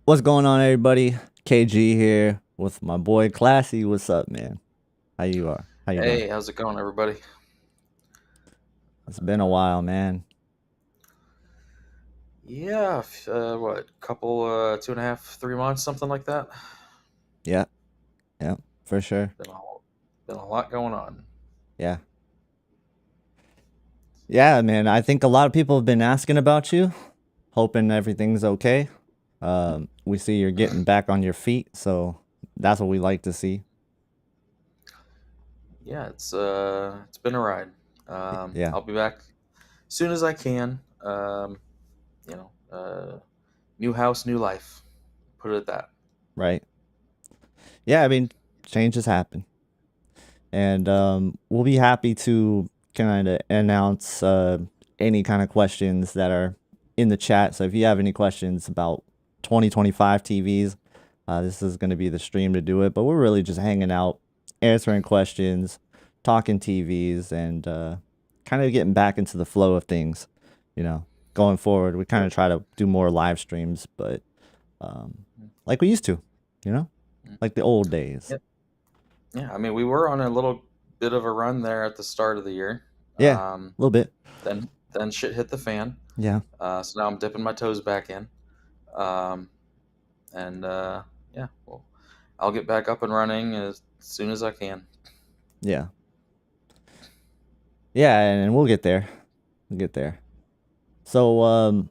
What's going on, everybody? KG here with my boy Classy. What's up, man? How you are? How you doing? Hey, how's it going, everybody? It's been a while, man. Yeah, what, couple, 2.5, 3 months, something like that. Yeah, yeah, for sure. Been a, been a lot going on. Yeah, yeah, man. I think a lot of people have been asking about you, hoping everything's okay. We see you're getting back on your feet, so that's what we like to see. Yeah, it's been a ride. Yeah, I'll be back as soon as I can. You know, uh, New house, new life. Put it at that. right. Yeah, I mean, changes happen, and we'll be happy to kind of announce any kind of questions that are in the chat. So if you have any questions about 2025 TVs, this is going to be the stream to do it. But we're really just hanging out, answering questions, talking TVs, and kind of getting back into the flow of things. You know, going forward, we kind Yep. of try to do more live streams, but like we used to, you know, like the old days. Yep. Yeah, I mean, we were on a little bit of a run there at the start of the year. Yeah, a Um, little bit. then shit hit the fan. Yeah. So now I'm dipping my toes back in. Um, and yeah, well, I'll get back up and running as soon as I can. Yeah. Yeah, and we'll get there. We'll get there. So,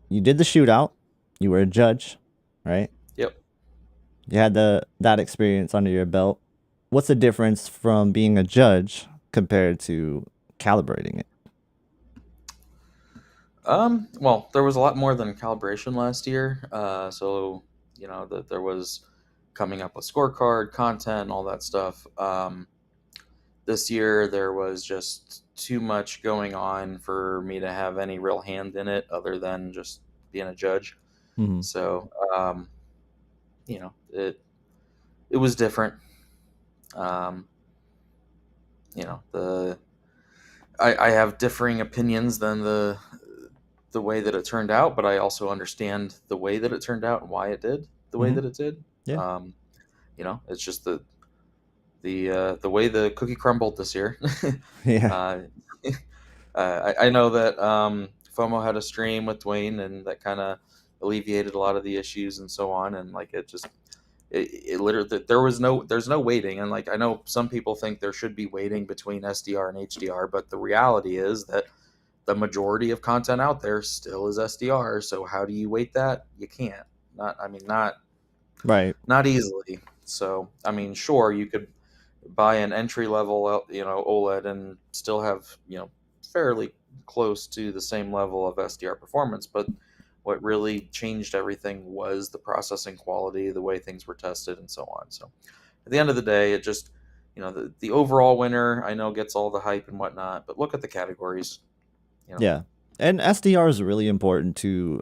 you did the shootout. You were a judge, right? Yep. You had that experience under your belt. What's the difference from being a judge compared to calibrating it? Well, there was a lot more than calibration last year. So that there was coming up with scorecard content and all that stuff. This year there was just too much going on for me to have any real hand in it other than just being a judge. Hmm. So it was different. Um, the I have differing opinions than the way that it turned out, but I also understand the way that it turned out and why it did the way Hmm. that it did. Yeah. It's just the way the cookie crumbled this year. Yeah. uh, I know that FOMO had a stream with Dwayne, and that kind of alleviated a lot of the issues and so on. And like it literally there's no waiting. And like I know some people think there should be waiting between SDR and HDR, but the reality is that the majority of content out there still is SDR. So how do you weight that? You can't. Not I mean Right. not easily. So I mean, sure you could buy an entry level OLED and still have fairly close to the same level of SDR performance, but what really changed everything was the processing quality, the way things were tested, and so on. So at the end of the day, it just the overall winner I know gets all the hype and whatnot, but look at the categories. You know, Yeah. And SDR is really important to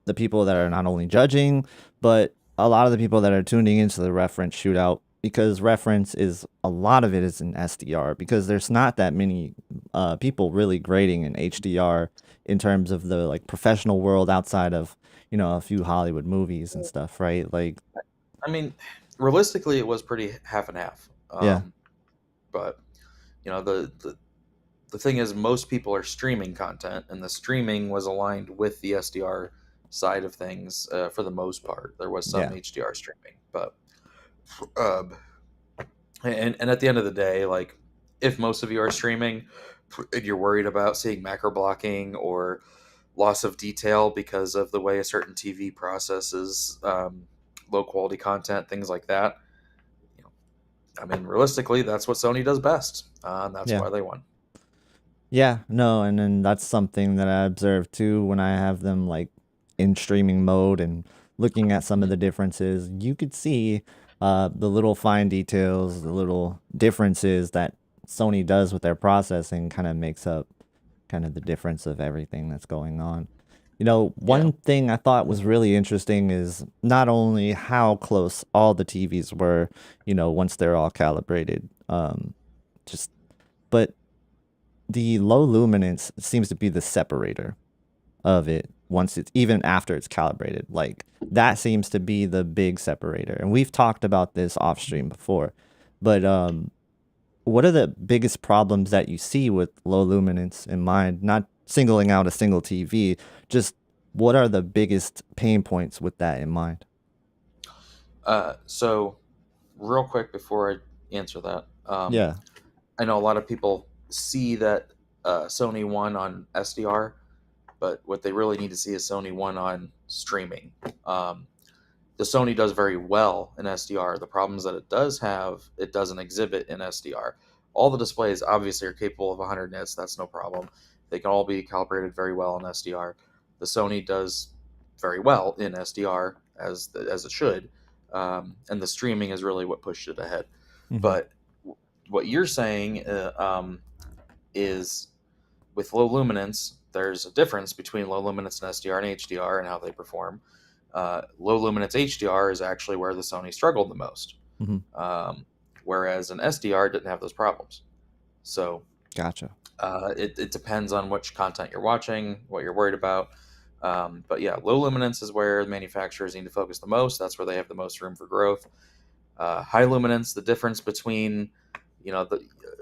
the people that are not only judging, but a lot of the people that are tuning into the reference shootout, because reference is a lot of it is in SDR because there's not that many people really grading in HDR in terms of the like professional world outside of, a few Hollywood movies and stuff, right? Like, I mean, realistically, it was pretty half and half. yeah. But you know, the thing is, most people are streaming content, and the streaming was aligned with the SDR side of things for the most part. There was some Yeah. HDR streaming, but um, and at the end of the day, like if most of you are streaming and you're worried about seeing macro blocking or loss of detail because of the way a certain TV processes low quality content, things like that. You know, I mean, realistically, that's what Sony does best, and that's Yeah. why they won. Yeah, no, and then that's something that I observe too when I have them like in streaming mode and looking at some of the differences. You could see the little fine details, the little differences that Sony does with their processing kind of makes up kind of the difference of everything that's going on. Yeah, One thing I thought was really interesting is not only how close all the TVs were, once they're all calibrated, just but the low luminance seems to be the separator of it. once it's even after it's calibrated. Like that seems to be the big separator. And we've talked about this off stream before. But what are the biggest problems that you see with low luminance in mind? Not singling out a single TV, just what are the biggest pain points with that in mind? So real quick before I answer that, Yeah. I know a lot of people see that Sony won on SDR, but what they really need to see is Sony won on streaming. Um, the Sony does very well in SDR. The problems that it does have, it doesn't exhibit in SDR. All the displays obviously are capable of 100 nits. That's no problem. They can all be calibrated very well in SDR. The Sony does very well in SDR as it should, and the streaming is really what pushed it ahead. Hmm. But what you're saying is with low luminance, there's a difference between low luminance and SDR and HDR and how they perform. Low luminance HDR is actually where the Sony struggled the most, Hmm. whereas an SDR didn't have those problems. So Gotcha. it depends on which content you're watching, what you're worried about. But yeah, low luminance is where manufacturers need to focus the most. That's where they have the most room for growth. High luminance, the difference between,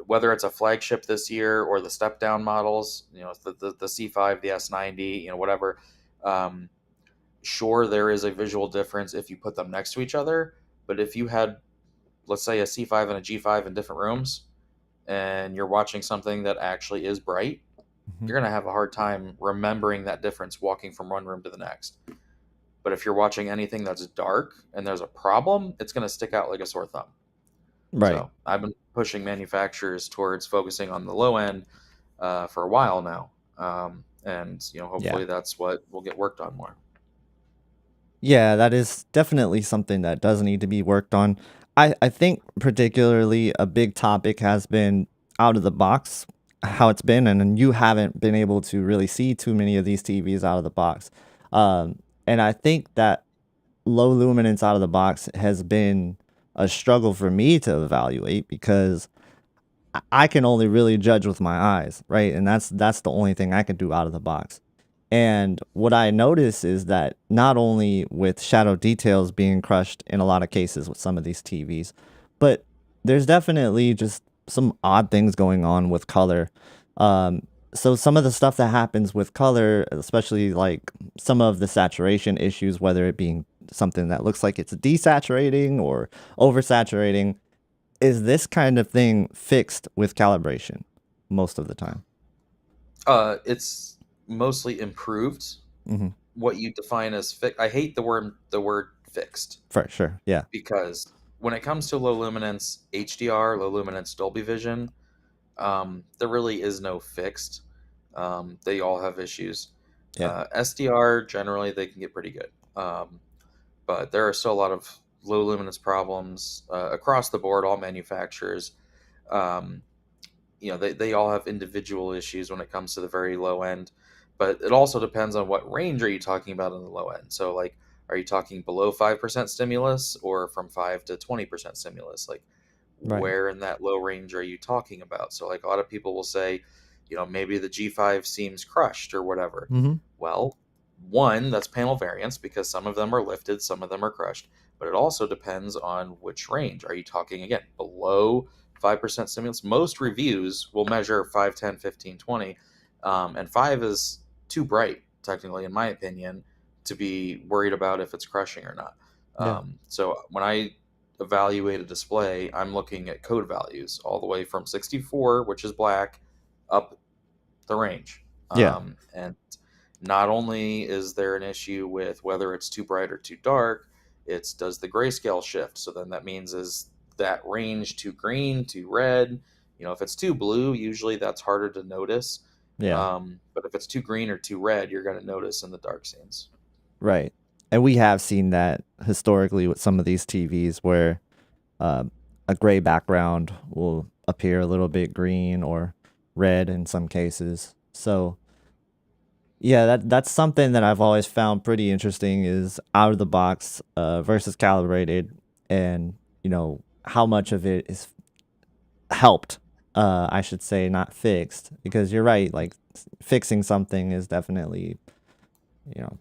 whether it's a flagship this year or the step down models, the C5, the S90, whatever. Sure, there is a visual difference if you put them next to each other, but if you had, let's say, a C5 and a G5 in different rooms, and you're watching something that actually is bright, Hmm. you're going to have a hard time remembering that difference walking from one room to the next. But if you're watching anything that's dark and there's a problem, it's going to stick out like a sore thumb. Right. So I've been pushing manufacturers towards focusing on the low end for a while now, and Yeah. hopefully that's what will get worked on more. Yeah, that is definitely something that does need to be worked on. I think particularly a big topic has been out of the box, how it's been, and you haven't been able to really see too many of these TVs out of the box. And I think that low luminance out of the box has been a struggle for me to evaluate because I can only really judge with my eyes, right? And that's the only thing I can do out of the box. And what I notice is that not only with shadow details being crushed in a lot of cases with some of these TVs, but there's definitely just some odd things going on with color. Um, so some of the stuff that happens with color, especially like some of the saturation issues, whether it being something that looks like it's desaturating or oversaturating, is this kind of thing fixed with calibration most of the time? It's mostly improved. Hmm. What you define as fixed, I hate the word fixed, For sure. Yeah. because when it comes to low luminance HDR, low luminance Dolby Vision, there really is no fixed. They all have issues. Yeah. SDR, generally they can get pretty good, but there are still a lot of low luminance problems across the board. All manufacturers, um, they all have individual issues when it comes to the very low end, but it also depends on what range are you talking about on the low end. So like, are you talking below 5% stimulus or from 5 to 20% stimulus? Like, Right. where in that low range are you talking about? So like, a lot of people will say, maybe the G5 seems crushed or whatever. Hmm. Well, one, that's panel variance, because some of them are lifted, some of them are crushed, but it also depends on which range. Are you talking, again, below 5% stimulus? Most reviews will measure 5, 10, 15, 20, and 5 is too bright, technically, in my opinion, to be worried about if it's crushing or not. Yeah. So when I evaluate a display, I'm looking at code values all the way from 64, which is black, up the range. Yeah. And not only is there an issue with whether it's too bright or too dark, it's does the grayscale shift. So then that means is that range too green, too red? If it's too blue, usually that's harder to notice. Yeah. But if it's too green or too red, you're going to notice in the dark scenes. Right. And we have seen that historically with some of these TVs where uh, a gray background will appear a little bit green or red in some cases. So yeah, that's something that I've always found pretty interesting is out of the box versus calibrated, and how much of it is helped. I should say, not fixed, because you're right. Like fixing something is definitely you know,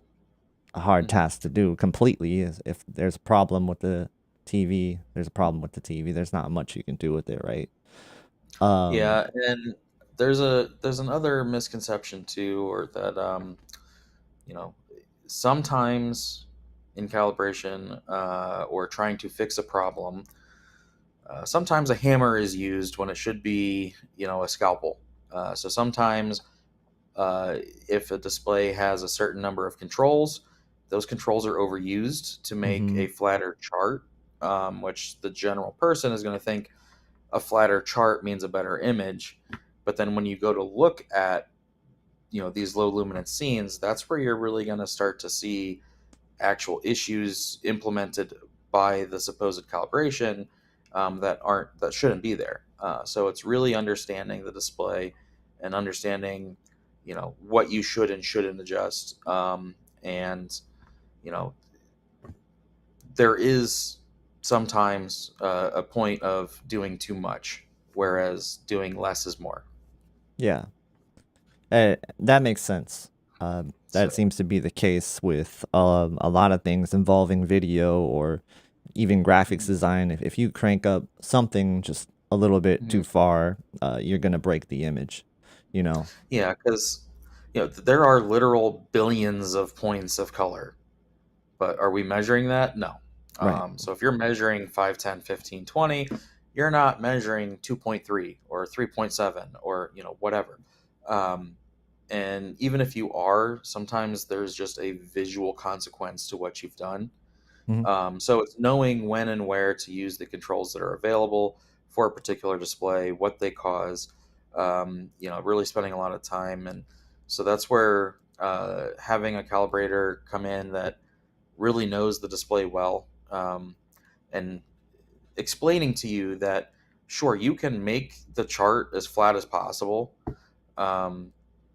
a hard Hmm. task to do completely. Is if there's a problem with the TV, there's a problem with the TV. There's not much you can do with it, right? Um, Yeah, and there's another misconception too, or that you know, sometimes in calibration or trying to fix a problem, sometimes a hammer is used when it should be, a scalpel. So sometimes, if a display has a certain number of controls, those controls are overused to make mhm. a flatter chart, which the general person is going to think a flatter chart means a better image. But then when you go to look at, these low luminance scenes, that's where you're really going to start to see actual issues implemented by the supposed calibration, that shouldn't be there. So it's really understanding the display and understanding, what you should and shouldn't adjust. And you know, there is sometimes a point of doing too much, whereas doing less is more. Yeah, that makes sense. That So. seems to be the case with a lot of things involving video or even graphics design. If you crank up something just a little bit too Mhm. far, you're gonna break the image. You know. Yeah, because there are literal billions of points of color, but are we measuring that? No. Right. So if you're measuring 5, 10, 15, 20, you're not measuring 2.3 or 3.7 or whatever. Um, and even if you are, sometimes there's just a visual consequence to what you've done. Mhm. So it's knowing when and where to use the controls that are available for a particular display, what they cause, really spending a lot of time. And so that's where having a calibrator come in that really knows the display well, and explaining to you that, sure, you can make the chart as flat as possible, um,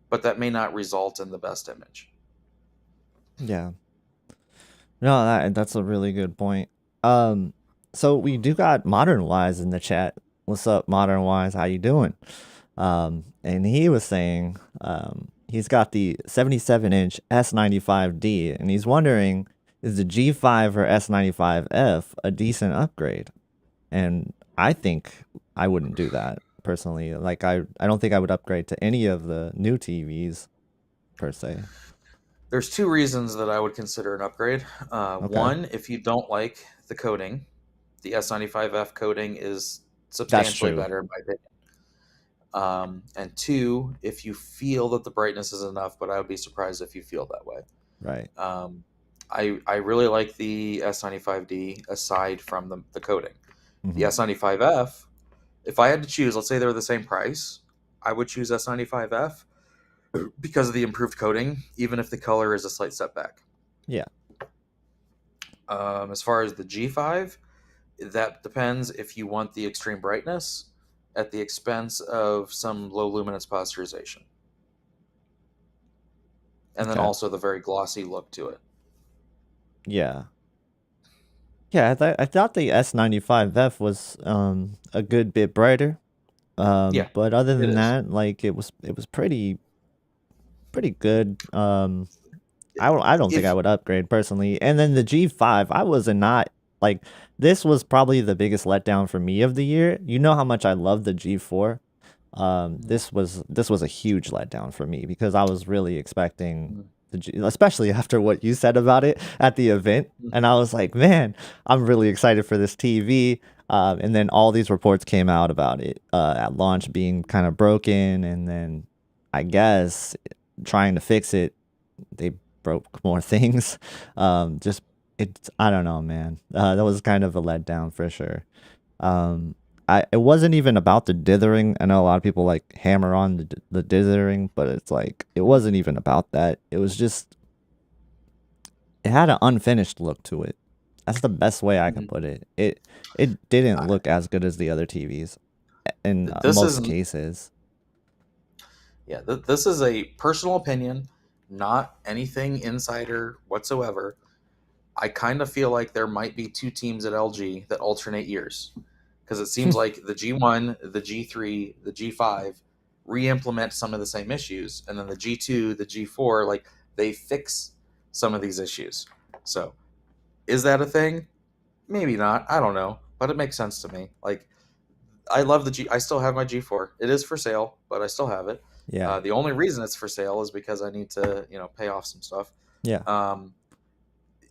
but that may not result in the best image. Yeah. No, that's a really good point. Um, so we do got Modern Wise in the chat. What's up, Modern Wise? How you doing? And he was saying, he's got the 77-inch S95D, and he's wondering, is the G5 or S95F a decent upgrade? And I think I wouldn't do that personally. Like I don't think I would upgrade to any of the new TVs per se. There's two reasons that I would consider an upgrade. Okay, One, if you don't like the coating, the S95F coating is that's substantially true. better in my opinion. And two, if you feel that the brightness is enough, but I would be surprised if you feel that way. Right. Um, I really like the S95D aside from the coating. The Hmm. S95F, if I had to choose, let's say they're the same price, I would choose S95F because of the improved coating, even if the color is a slight setback. Yeah. As far as the G5, that depends if you want the extreme brightness at the expense of some low luminance posterization, and then Okay. also the very glossy look to it. Yeah. Yeah, I thought the S95F was a good bit brighter. Yeah, But other it than is. that, like it was pretty good. I don't think I If would upgrade personally. And then the G5, I was not like this was probably the biggest letdown for me of the year. You know how much I love the G4. This was a huge letdown for me because I was really expecting the G, especially after what you said about it at the event, and I was like, man, I'm really excited for this TV. And then all these reports came out about it at launch being kind of broken, and then I guess trying to fix it, they broke more things. Just I don't know, man. That was kind of a letdown for sure. Um, it wasn't even about the dithering. I know a lot of people like hammer on the dithering, but it's like it wasn't even about that. It was just it had an unfinished look to it. That's the best way I can put it. It didn't look as good as the other TVs in this most isn't cases. Yeah, this is a personal opinion, not anything insider whatsoever. I kind of feel like there might be two teams at LG that alternate years, because it seems like the G1, the G3, the G5 re-implement some of the same issues, and then the G2, the G4, like they fix some of these issues. So, is that a thing? Maybe not. I don't know, but it makes sense to me. Like, I love the G. I still have my G4. It is for sale, but I still have it. Yeah. The only reason it's for sale is because I need to, pay off some stuff. Yeah. Um,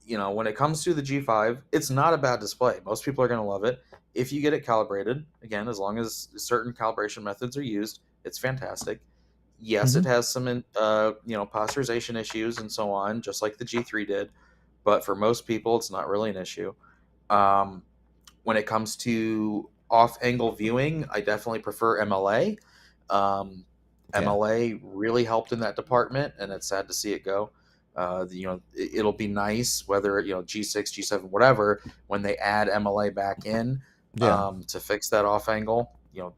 when it comes to the G5, it's not a bad display. Most people are going to love it if you get it calibrated. Again, as long as certain calibration methods are used, it's fantastic. Yes, Hmm. it has some, posterization issues and so on, just like the G3 did. But for most people, it's not really an issue. Um, when it comes to off-angle viewing, I definitely prefer MLA. Um, Yeah. MLA really helped in that department, and it's sad to see it go. It'll be nice whether G6, G7, whatever, when they add MLA back in Yeah. to fix that off angle.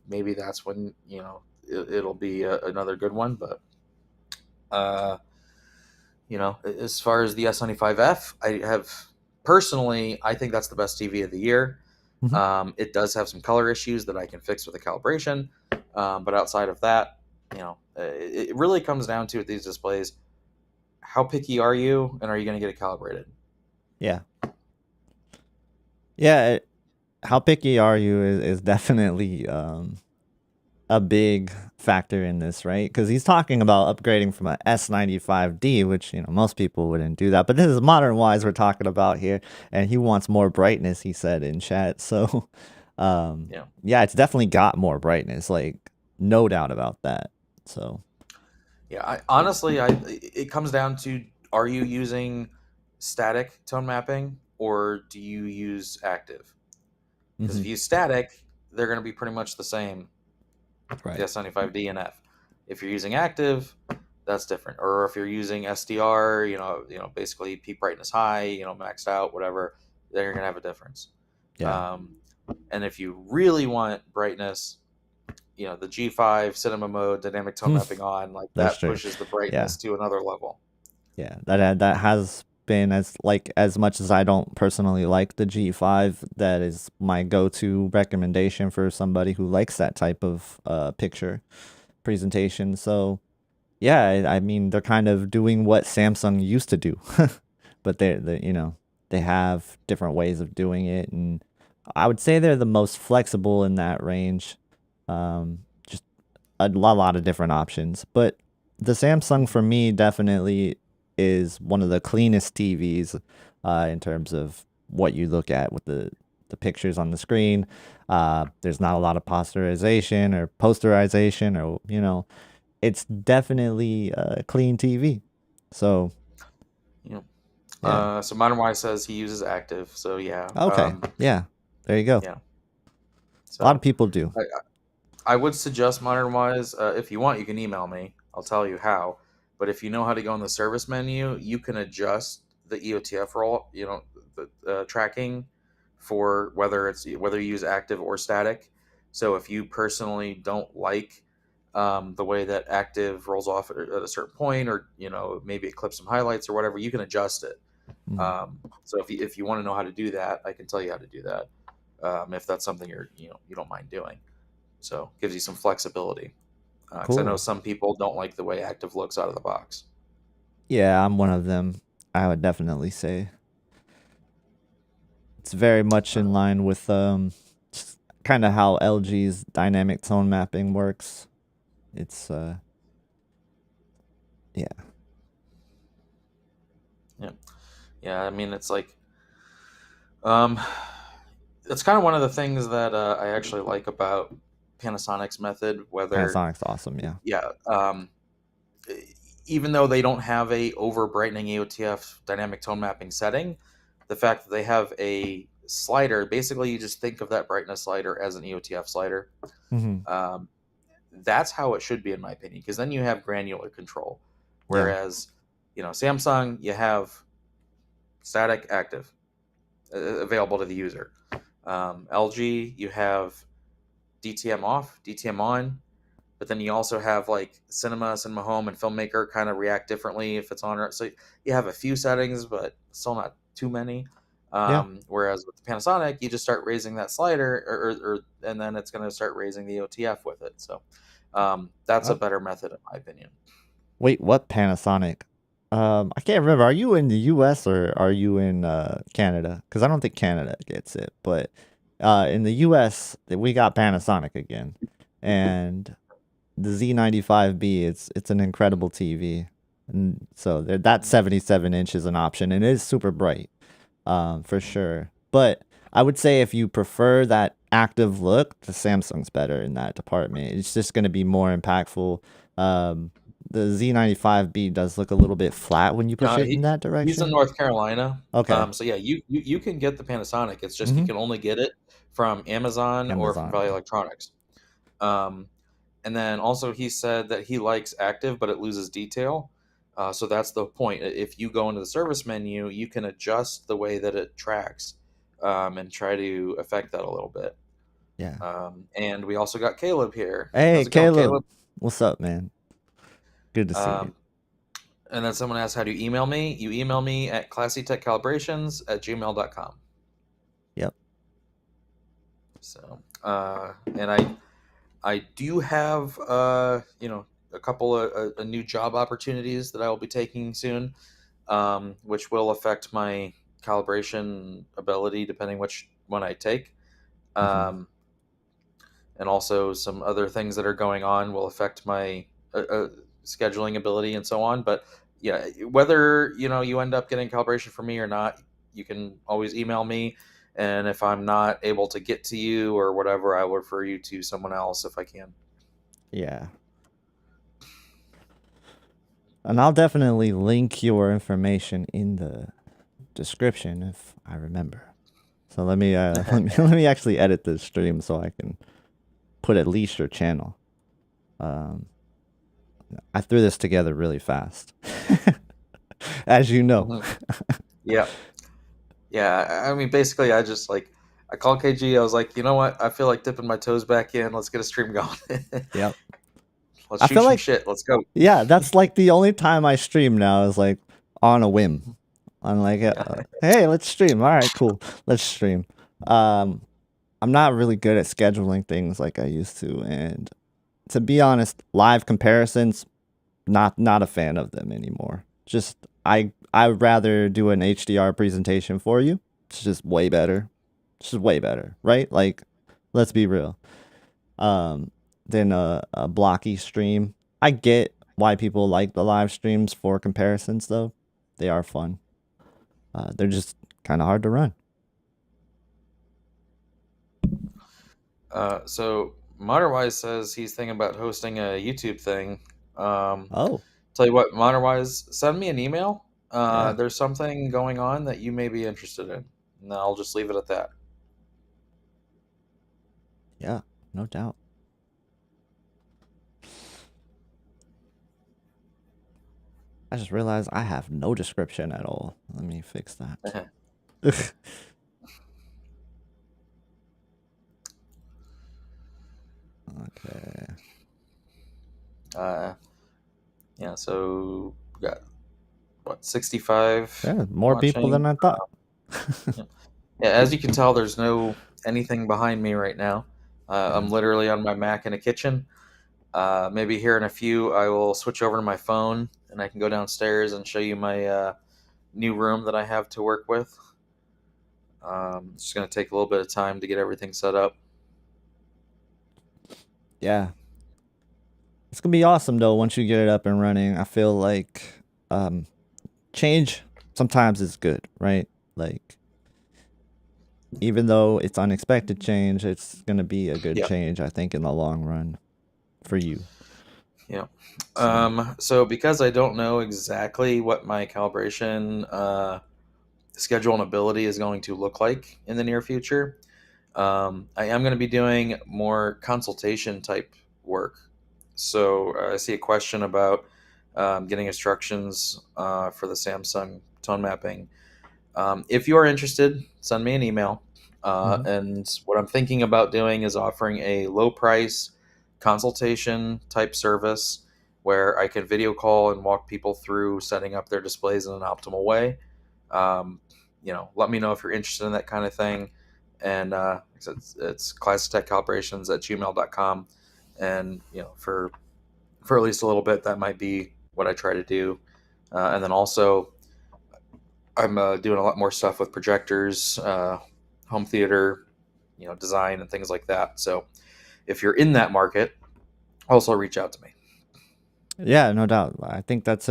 Maybe that's when it'll be another good one. But uh, as far as the S95F, I think that's the best TV of the year. Hmm. It does have some color issues that I can fix with the calibration, but outside of that, it really comes down to with these displays: how picky are you, and are you going to get it calibrated? Yeah. Yeah. How picky are you is definitely a big factor in this, right? Because he's talking about upgrading from a S95D, which most people wouldn't do that. But this is modern wise we're talking about here, and he wants more brightness. He said in chat, so Yeah, yeah, it's definitely got more brightness, like no doubt about that. So yeah. It comes down to: are you using static tone mapping or do you use active? Because hmm if you use static, they're going to be pretty much the same, the right, S95D and F. If you're using active, that's different. Or if you're using SDR, basically peak brightness high, maxed out, whatever, then you're gonna have a difference. yeah, Um, and if you really want brightness, the G5 cinema mode, dynamic tone mapping on, like that's that true. pushes the Yeah, brightness to another level. yeah, that has been as much as I don't personally like the G5, that is my go-to recommendation for somebody who likes that type of picture presentation. So yeah, I mean they're kind of doing what Samsung used to do, but they have different ways of doing it, and I would say they're the most flexible in that range. Just a lot of different options, but the Samsung for me definitely is one of the cleanest TVs in terms of what you look at with the pictures on the screen. There's not a lot of posterization or posterization, or it's definitely a clean TV. So You know. yeah, So Modern Y says he uses active. So yeah, okay, yeah, there you go. yeah. A lot So of people do. I, I would suggest Modern Wise. If you want, you can email me. I'll tell you how. But if you know how to go in the service menu, you can adjust the EOTF roll. The tracking for whether you use active or static. So if you personally don't like the way that active rolls off at a certain point, or maybe it clips some highlights or whatever, you can adjust it. Mhm. So if you want to know how to do that, I can tell you how to do that. If that's something you don't mind doing. So gives you some flexibility. Because I know Cool. some people don't like the way active looks out of the box. Yeah, I'm one of them. I would definitely say it's very much in Uh, line with kind of how LG's dynamic tone mapping works. It's yeah. yeah, yeah. I mean, it's like um, it's kind of one of the things that I actually like about Panasonic's method. Whether Panasonic's awesome, yeah. yeah, even though they don't have a over brightening AOTF dynamic tone mapping setting, the fact that they have a slider, basically you just think of that brightness slider as an EOTF slider. Mhm. Um, that's how it should be, in my opinion, because then you have granular control. Yeah. Whereas, Samsung, you have static active available to the user. LG, you have DTM off, DTM on, but then you also have like cinema home, and filmmaker kind of react differently if it's on or so you have a few settings, but still not too many. Yeah. Whereas with the Panasonic, you just start raising that slider, or and then it's going to start raising the OTF with it. So that's a Uh, better method, in my opinion. wait, what Panasonic? I can't remember. Are you in the U.S. or are you in Canada? Because I don't think Canada gets it. But in the U.S., we got Panasonic again, and the Z95B. It's an incredible TV, and so that 77 inch is an option, and it is super bright, for sure. But I would say if you prefer that active look, the Samsung's better in that department. It's just going to be more impactful. Um, the Z95B does look a little bit flat when you push it in He that he's in direction. North Carolina. Okay. So yeah, you can get the Panasonic. It's just you Mm-hmm. can only get it from Amazon or from Amazon. Valley Okay. Electronics. Um, and then also he said that he likes active, but it loses detail. So that's the point. If you go into the service menu, you can adjust the way that it tracks, and try to affect that a little bit. Yeah. And we also got Caleb here. Hey, How's it going, Caleb. Caleb? What's up, man? Good to see you. Um, and then someone asked, how do you email me? You email me at classytechcalibrations@gmail.com. Yep. So, and I do have a couple of new job opportunities that I will be taking soon, which will affect my calibration ability depending which one I take. Mm-hmm. Um, and also some other things that are going on will affect my scheduling ability and so on. But yeah, whether you end up getting calibration from me or not, you can always email me. And if I'm not able to get to you or whatever, I will refer you to someone else if I can. Yeah. And I'll definitely link your information in the description if I remember. So let me let me actually edit the stream so I can put at least your channel. Um, I threw this together really fast, as you know. Mhm. Yeah. Yeah. I mean, basically, I called KG. I was like, you know what? I feel like dipping my toes back in. Let's get a stream going. Yep. Let's I shoot feel some like shit. Let's go. yeah, that's like the only time I stream now is like on a whim. I'm like, hey, let's stream. All right, cool. Let's stream. Um, I'm not really good at scheduling things like I used to, and to be honest, live comparisons, not a fan of them anymore. Just I'd rather do an HDR presentation for you. It's just way better. It's just way better, right? Like, let's be real. Um, than a blocky stream. I get why people like the live streams for comparisons, though. They are fun. They're just kind of hard to run. So Modernwise says he's thinking about hosting a YouTube thing. Um, Oh, tell you what, Modernwise, send me an email. yeah, There's something going on that you may be interested in. And I'll just leave it at that. yeah, no doubt. I just realized I have no description at all. Let me fix that. Okay. uh, yeah, so we got what 65 Yeah, more people watching. than I thought. Yeah. Yeah, as you can tell, there's no anything behind me right now. Yeah. I'm literally on my Mac in a kitchen. Maybe here in a few, I will switch over to my phone and I can go downstairs and show you my new room that I have to work with. It's just going to take a little bit of time to get everything set up. Yeah. It's gonna be awesome though once you get it up and running. I feel like change sometimes is good, right? Like even though it's unexpected change, it's gonna be a good Yeah, change, I think, in the long run for you. yeah. So So because I don't know exactly what my calibration schedule and ability is going to look like in the near future, I am going to be doing more consultation type work. So I see a question about getting instructions for the Samsung tone mapping. If you are interested, send me an email. mhm. And what I'm thinking about doing is offering a low price consultation type service where I can video call and walk people through setting up their displays in an optimal way. Um, let me know if you're interested in that kind of thing. And it's classictechcalibrations@gmail.com. And for at least a little bit, that might be what I try to do. And then also, I'm doing a lot more stuff with projectors, home theater, design and things like that. So if you're in that market, also reach out to me. Yeah, no doubt. I think that's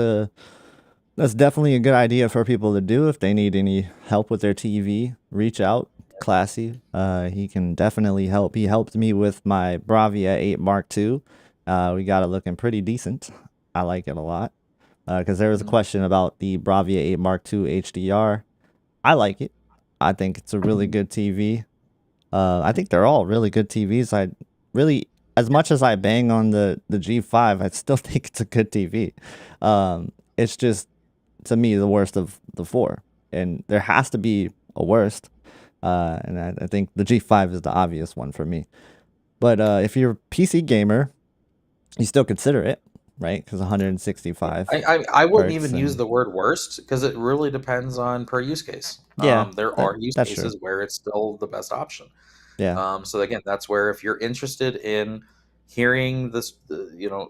definitely a good idea for people to do if they need any help with their TV. Reach out, Classy. He can definitely help. He helped me with my Bravia 8 Mark II. We got it looking pretty decent. I like it a lot. Because there was a Mhm. question about the Bravia 8 Mark II HDR. I like it. I think it's a really good TV. I think they're all really good TVs. I really, as much as I bang on the G5, I still think it's a good TV. It's just to me the worst of the four, and there has to be a worst. And I think the G5 is the obvious one for me. But if you're a PC gamer, you still consider it, right? Because Yeah, 165 I wouldn't hertz even use and the word worst because it really depends on per use case. yeah, There are use that's true. cases where it's still the best option. Yeah. So again, that's where if you're interested in hearing this,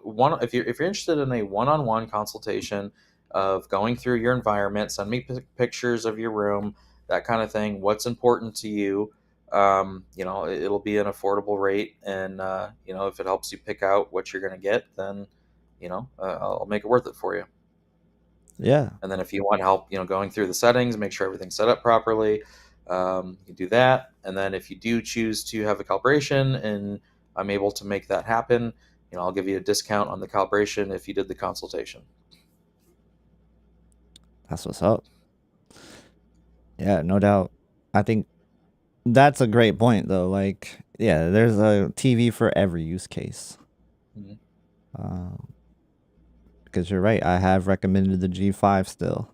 one if you're interested in a one-on-one consultation of going through your environment, send me pictures of your room, that kind of thing. What's important to you? It'll be an affordable rate, and if it helps you pick out what you're going to get, then I'll make it worth it for you. Yeah. And then if you want help, going through the settings, make sure everything's set up properly, you can do that. And then if you do choose to have a calibration and I'm able to make that happen, I'll give you a discount on the calibration if you did the consultation. That's what's up. Yeah, no doubt. I think that's a great point, though. Like, yeah, there's a TV for every use case. Mhm. Um, because you're right, I have recommended the G5 still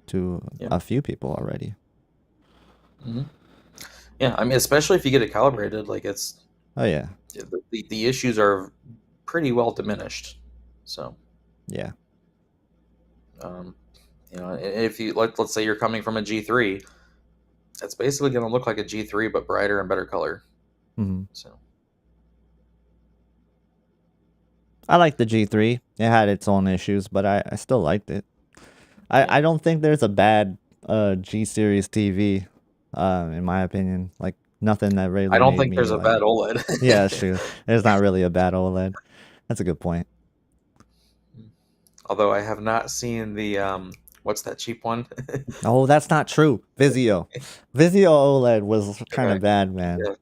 to Yeah. a few people already. hmm Yeah. I mean, especially if you get it calibrated, like Oh yeah, the issues are pretty well diminished. So, yeah, um, if you let's say you're coming from a G3, it's basically going to look like a G3 but brighter and better color. hmm So. I like the G3. It had its own issues, but I still liked it. Yeah. I don't think there's a bad G series TV, in my opinion. Like nothing that I really don't made think me there's a like. bad Yeah, OLED. that's true. There's not really a bad OLED. That's a good point. Although I have not seen the what's that cheap one? Oh, that's not true. Vizio OLED was kind Okay. of bad, man. Yeah,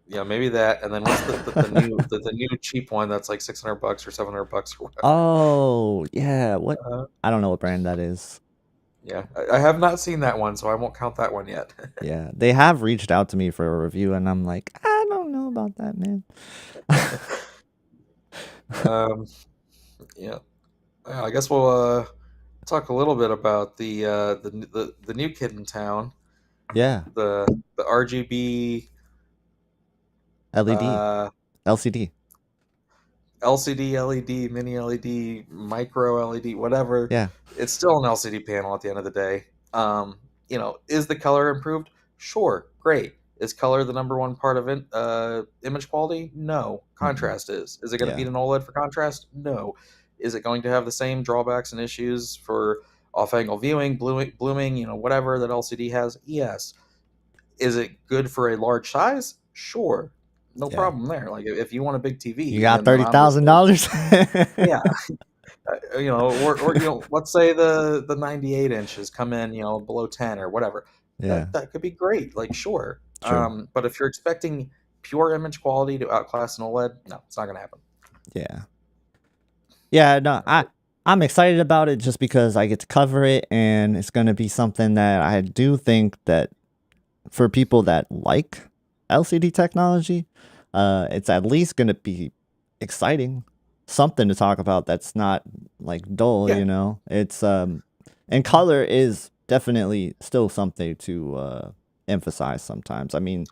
yeah, maybe that. And then what's the new cheap one that's like $600 or $700 or whatever. Oh, yeah. What? Uh, I don't know what brand that is. yeah, I have not seen that one, so I won't count that one yet. Yeah, they have reached out to me for a review, and I'm like, I don't know about that, man. um, yeah, I guess we'll talk a little bit about the new kid in town, Yeah, the RGB LED, uh, LCD. LCD, LED, mini LED, micro LED, whatever. Yeah, It's still an LCD panel at the end of the day. Is the color improved? Sure, great. Is color the number one part of it, image quality? No. mm-mm. Contrast is. Is it going to Yeah, beat an OLED for contrast? No. Is it going to have the same drawbacks and issues for off-angle viewing, blooming, whatever that LCD has? Yes. Is it good for a large size? Sure, no yeah. problem there. Like if you want a big You TV, got and then thirty I'm just thousand like, dollars. yeah, or let's say the 98 inches come in, below 10 or whatever. Yeah, That could be great. Like sure, true. but if you're expecting pure image quality to outclass an OLED, no, it's not going to happen. Yeah, yeah. No, I'm excited about it just because I get to cover it, and it's gonna be something that I do think that for people that like LCD technology, it's at least gonna be exciting, something to talk about that's not like dull. Yeah, It's and color is definitely still something to emphasize sometimes. I mean,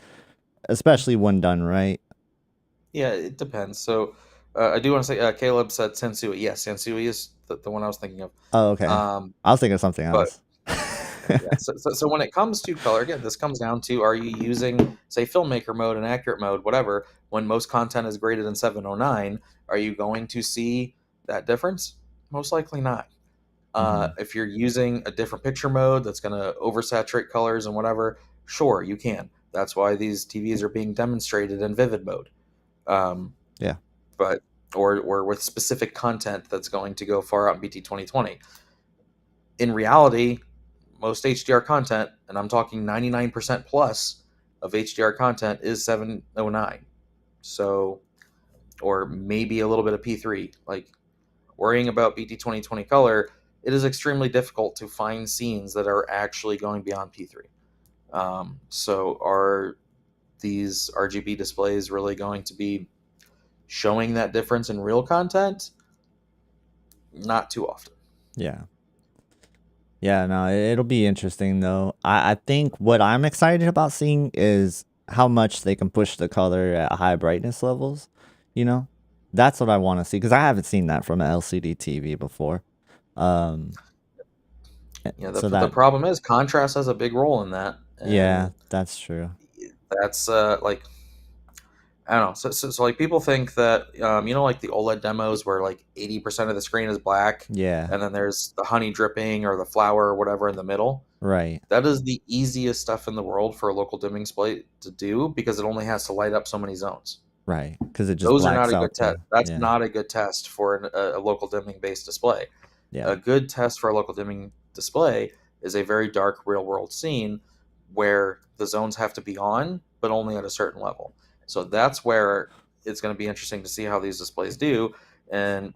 especially when done right. yeah, it depends. So I do want to say, Caleb said Sensui. Yes, Sensui is the one I was thinking of. Oh, okay. Um, I was thinking of something but else. Yeah. So when it comes to color, again, this comes down to, are you using, say, filmmaker mode and accurate mode, whatever, when most content is greater than 709, are you going to see that difference? Most likely not. Mm-hmm. If you're using a different picture mode that's going to oversaturate colors and whatever, sure, you can. That's why these TVs are being demonstrated in vivid mode. Um, Yeah. but or with specific content that's going to go far out in BT 2020. In reality, most HDR content, and I'm talking 99% plus of HDR content, is 709. So, or maybe a little bit of P3. Like, worrying about BT 2020 color, it is extremely difficult to find scenes that are actually going beyond P3. So, are these RGB displays really going to be showing that difference in real content? Not too often. Yeah. Yeah, no, it'll be interesting though. I think what I'm excited about seeing is how much they can push the color at high brightness levels. You know, that's what I want to see because I haven't seen that from an LCD TV before. Um, Yeah, so the that, problem is contrast has a big role in that, yeah, and that's true. that's like I don't know. So like people think that like the OLED demos where like 80% of the screen is black, Yeah, and then there's the honey dripping or the flower or whatever in the middle. right, That is the easiest stuff in the world for a local dimming display to do because it only has to light up so many zones. right, because it just Those are not blacks a good out test. the, That's yeah, not a good test for a local dimming based display. yeah, A good test for a local dimming display is a very dark real world scene where the zones have to be on, but only at a certain level. So that's where it's going to be interesting to see how these displays do. And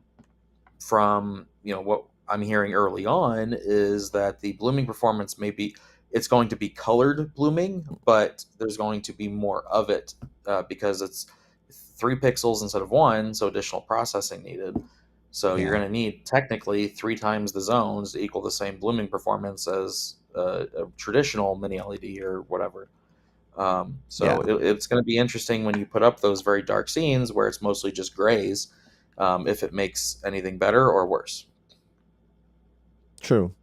from what I'm hearing early on is that the blooming performance may be it's going to be colored blooming, but there's going to be more of it because it's 3 pixels instead of one, so additional processing needed. So you're yeah, going to need technically 3 times the zones to equal the same blooming performance as a traditional mini LED or whatever. So yeah, it's going to be interesting when you put up those very dark scenes where it's mostly just grays, if it makes anything better or worse. true.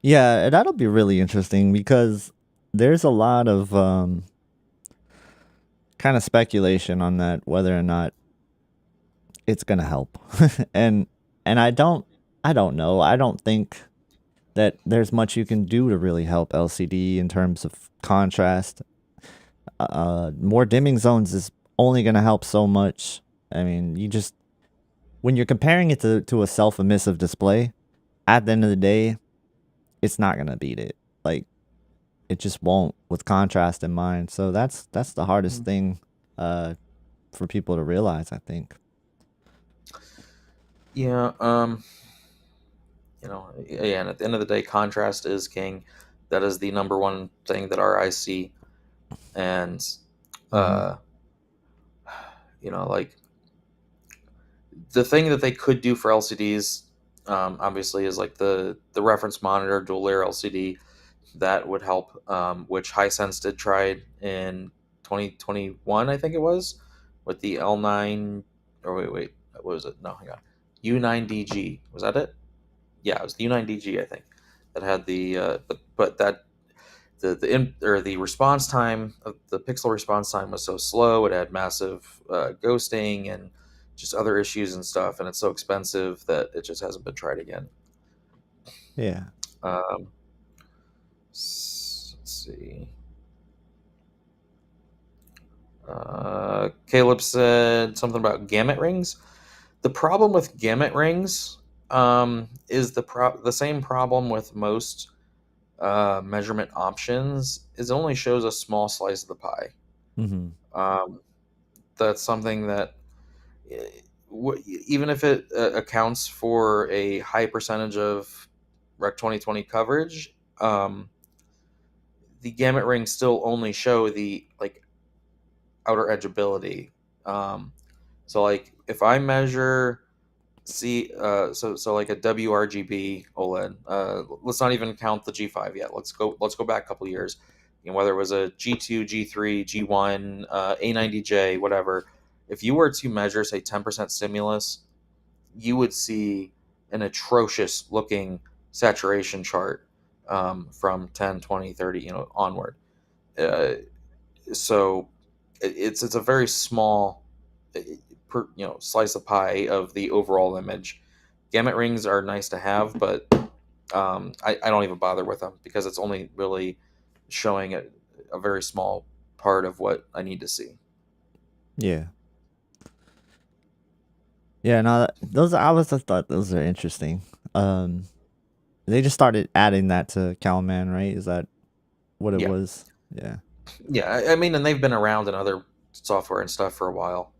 Yeah, that'll be really interesting because there's a lot of kind of speculation on that whether or not it's gonna help. and and I don't know. I don't think that there's much you can do to really help LCD in terms of contrast. More dimming zones is only gonna help so much. I mean, you just when you're comparing it to a self emissive display, at the end of the day, it's not gonna beat it. Like it just won't with contrast in mind. So that's the hardest Mhm. thing uh for people to realize, I think. Yeah, yeah, and at the end of the day, contrast is king. That is the number one thing that our eyes see, and Mhm. uh, like the thing that they could do for LCDs, obviously, is like the reference monitor dual layer LCD that would help, which Hisense did try in 2021, I think it was, with the L9, or wait, what was it? No, hang on, U9DG, was that it? Yeah, it was the U9DG, I think, that had the but that the in or the response time of the pixel response time was so slow. It had massive ghosting and just other issues and stuff, and it's so expensive that it just hasn't been tried again. Yeah. Um, let's see. Caleb said something about gamut rings. The problem with gamut rings is the same problem with most measurement options. Is it only shows a small slice of the pie. Mhm. Um, that's something that even if it accounts for a high percentage of Rec 2020 coverage, the gamut rings still only show the like outer edgeability. Um, so like if I measure so like a WRGB OLED. Let's not even count the G5 yet. Let's go back a couple years. Whether it was a G2, G3, G1, A90J, whatever. If you were to measure say 10% stimulus, you would see an atrocious looking saturation chart, from 10, 20, 30, onward. Uh, so it's a very small, slice of pie of the overall image. Gamut rings are nice to have, but I don't even bother with them because it's only really showing a very small part of what I need to see. Yeah. Yeah, no, those I was just thought those are interesting. Um, they just started adding that to Calman, right? Is that what it Yeah, was? Yeah. yeah. I mean, and they've been around in other software and stuff for a while.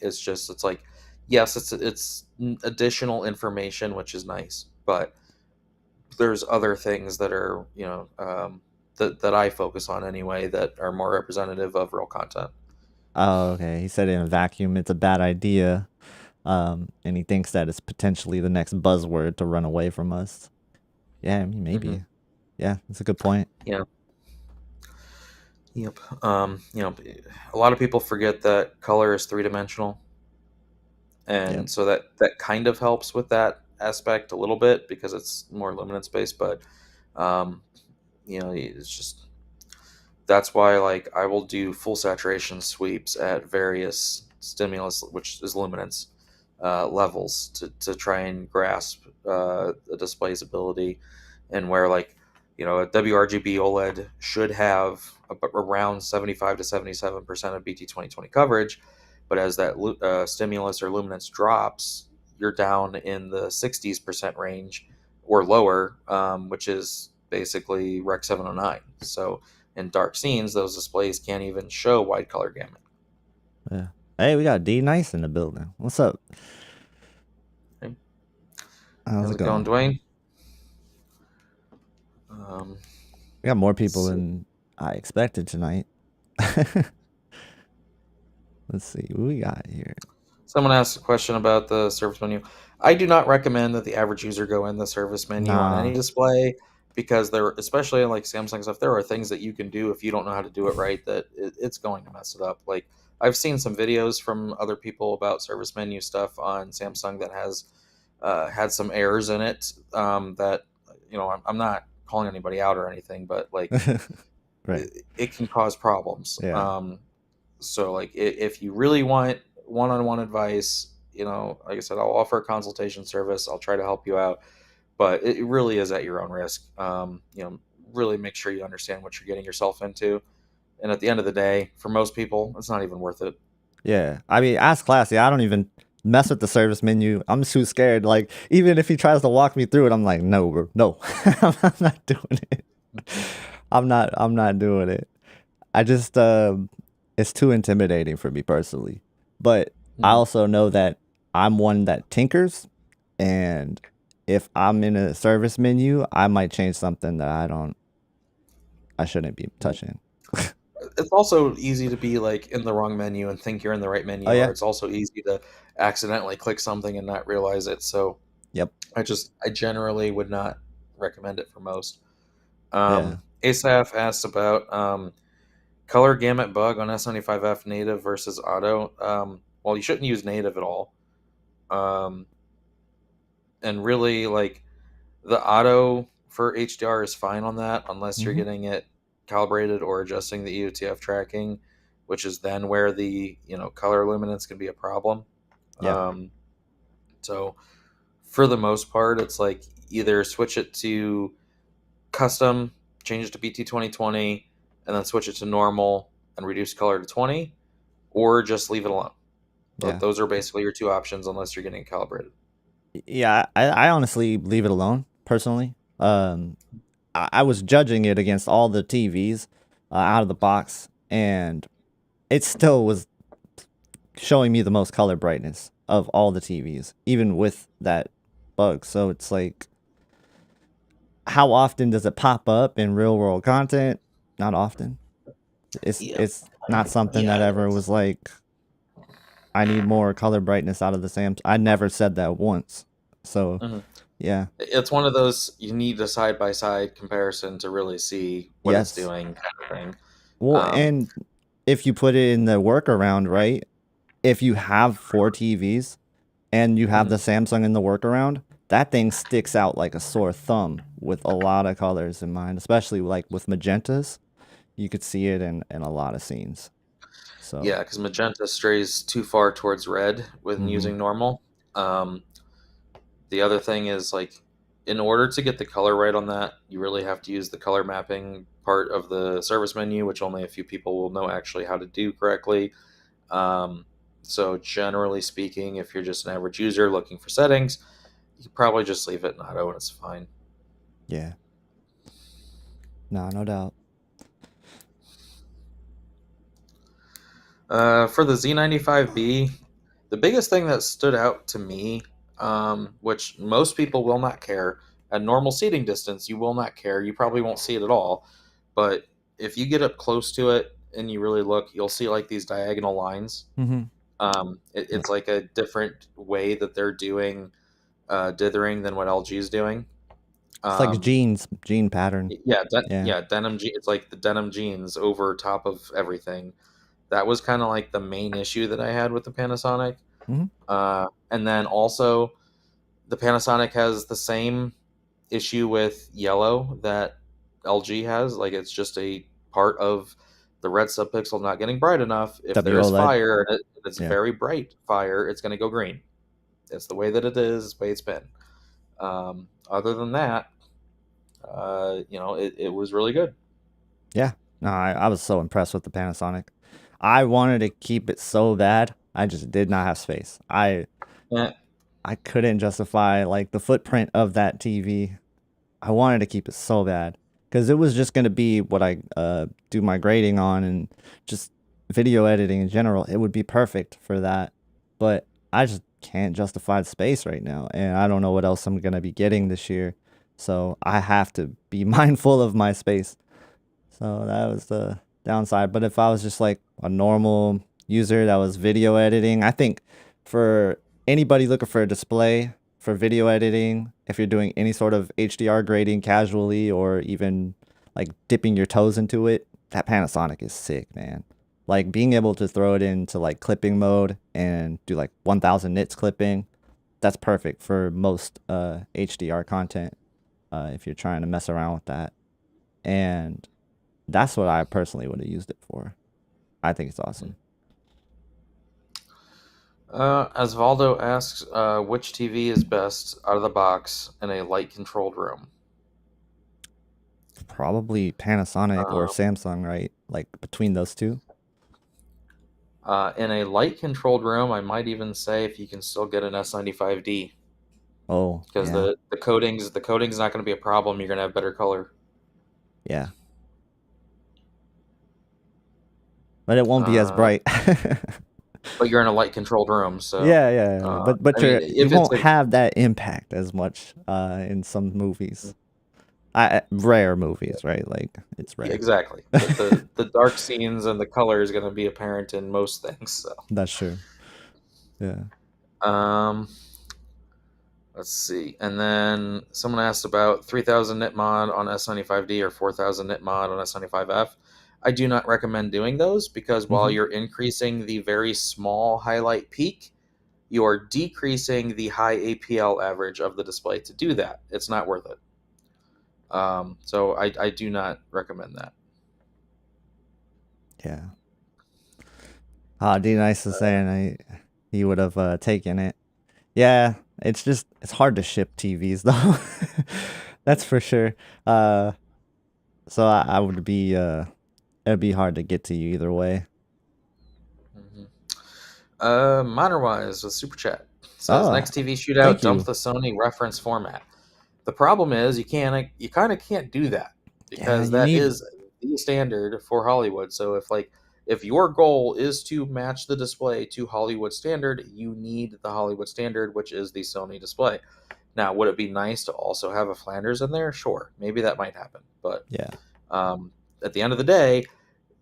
It's just it's like, yes, it's additional information, which is nice, but there's other things that are that I focus on anyway that are more representative of real content. Oh, okay. He said in a vacuum, it's a bad idea. And he thinks that it's potentially the next buzzword to run away from us. Yeah, I mean, Hmm. maybe. Yeah, that's a good point. Yeah. Yep. A lot of people forget that color is three dimensional, Yep. and so that kind of helps with that aspect a little bit because it's more luminance based. But um, it's just that's why like I will do full saturation sweeps at various stimulus, which is luminance levels, to try and grasp the display's ability, and where like a WRGB OLED should have around 75 to 77% of BT 2020 coverage, but as that stimulus or luminance drops, you're down in the 60% range or lower, which is basically Rec 709. So in dark scenes, those displays can't even show wide color gamut. Yeah. Hey, we got D Nice in the building. What's up? Okay. How's How's it it going, going? Dwayne? Um, We got more let's people see. than I expected tonight. Let's see what we got here. Someone asked a question about the service menu. I do not recommend that the average user go in the service menu on any Nah. display because there, especially in like Samsung stuff, there are things that you can do if you don't know how to do it right that it's going to mess it up. Like I've seen some videos from other people about service menu stuff on Samsung that has had some errors in it. That I'm not calling anybody out or anything, but like Right. it can cause problems. Yeah. So like if you really want one-on-one advice, like I said, I'll offer a consultation service. I'll try to help you out, but it really is at your own risk. Really make sure you understand what you're getting yourself into. And at the end of the day, for most people, it's not even worth it. Yeah. I mean, as classy, I don't even mess with the service menu. I'm too scared. Like, even if he tries to walk me through it, I'm like, no, bro, no. I'm not doing it. I'm not doing it. I just it's too intimidating for me personally. But I Mhm. also know that I'm one that tinkers, and if I'm in a service menu, I might change something that I shouldn't be touching. It's also easy to be like in the wrong menu and think you're in the right Oh menu, or yeah. it's also easy to accidentally click something and not realize it. So Yep. I generally would not recommend it for most. Yeah. Asaf asked about color gamut bug on S95F native versus auto. Well, you shouldn't use native at all. Um, and really, like the auto for HDR is fine on that, unless you're Mhm. getting it calibrated or adjusting the EOTF tracking, which is then where the color luminance can be a problem. Yeah. Um, so for the most part, it's like either switch it to custom, change it to BT 2020, and then switch it to normal and reduce color to 20, or just leave it alone. Yeah. Those are basically your two options unless you're getting calibrated. Yeah, I honestly leave it alone personally. I was judging it against all the TVs out of the box, and it still was showing me the most color brightness of all the TVs, even with that bug. So it's like, how often does it pop up in real world content? Not often. Yeah, It's not something that yeah, ever was like, I need more color brightness out of the Sam. I never said that once. So mhm. yeah, It's one of those you need a side by side comparison to really see what it's yes. doing, kind of thing. Well, and if you put it in the workaround, right? If you have four TVs and you have the Mhm. Samsung in the workaround, that thing sticks out like a sore thumb with a lot of colors in mind, especially like with magentas. You could see it in a lot of scenes. So, Yeah, because magenta strays too far towards red when hmm using normal. Um, The other thing is like, in order to get the color right on that, you really have to use the color mapping part of the service menu, which only a few people will know actually how to do correctly. Um, so generally speaking, if you're just an average user looking for settings, you can probably just leave it in auto and it's fine. Yeah. No doubt. For the Z95B, the biggest thing that stood out to me, which most people will not care, at normal seating distance, you will not care. You probably won't see it at all. But if you get up close to it and you really look, you'll see like these diagonal lines. Mm-hmm. Yeah. It's like a different way that they're doing dithering than what LG is doing. It's like Um, gene pattern. yeah, Yeah. yeah, it's like the denim jeans over top of everything. That was kind of like the main issue that I had with the Panasonic. Mm-hmm. And then also, the Panasonic has the same issue with yellow that LG has. Like, it's just a part of the red subpixel not getting bright enough. If there is WOLED. fire and it's Yeah. very bright fire, it's going to go green. It's the way that it is, it's the way it's been. Other than that, it was really good. Yeah. No, I was so impressed with the Panasonic. I wanted to keep it so bad. I just did not have space. Eh, I couldn't justify like the footprint of that TV. I wanted to keep it so bad because it was just going to be what I do my grading on and just video editing in general. It would be perfect for that. But I just can't justify the space right now. And I don't know what else I'm going to be getting this year. So I have to be mindful of my space. So that was the downside. But if I was just like a normal user that was video editing, I think for anybody looking for a display for video editing, if you're doing any sort of HDR grading casually or even like dipping your toes into it, that Panasonic is sick, man. Like being able to throw it into like clipping mode and do like 1000 nits clipping, that's perfect for most HDR content if you're trying to mess around with that. And that's what I personally would have used it for. I think it's awesome. As Valdo asks, which TV is best out of the box in a light controlled room? Probably Panasonic or Uh, Samsung, right? Like between those two. in a light controlled room, I might even say if you can still get an S95D, Oh, because yeah. the coating's not going to be a problem. You're going to have better color. Yeah. But it won't be as Uh, bright. but you're in a light controlled room, so Yeah. But I mean, you if it's won't a have that impact as much in some movies. Rare movies, right? Like it's yeah, rare. exactly, the dark scenes and the color is going to be apparent in most things. So, That's true. Yeah. um, let's see. And then someone asked about 3000 nit mod on S95D or 4000 nit mod on S95F. I do not recommend doing those because while Hmm. you're increasing the very small highlight peak, you are decreasing the high APL average of the display to do that. It's not worth it. So I do not recommend that. Yeah. D nice to say, and he would have taken it. Yeah, it's hard to ship TVs though. That's for sure. Uh, so I would be it'd be hard to get to you either way. Mhm. Minor-wise with Super Chat says Oh, next TV shootout thank dump you. the Sony reference format. The problem is you kind of can't do that Yeah, because you that need is the standard for Hollywood. So if your goal is to match the display to Hollywood standard, you need the Hollywood standard, which is the Sony display. Now, would it be nice to also have a Flanders in there? Sure, maybe that might happen. But yeah, um, at the end of the day,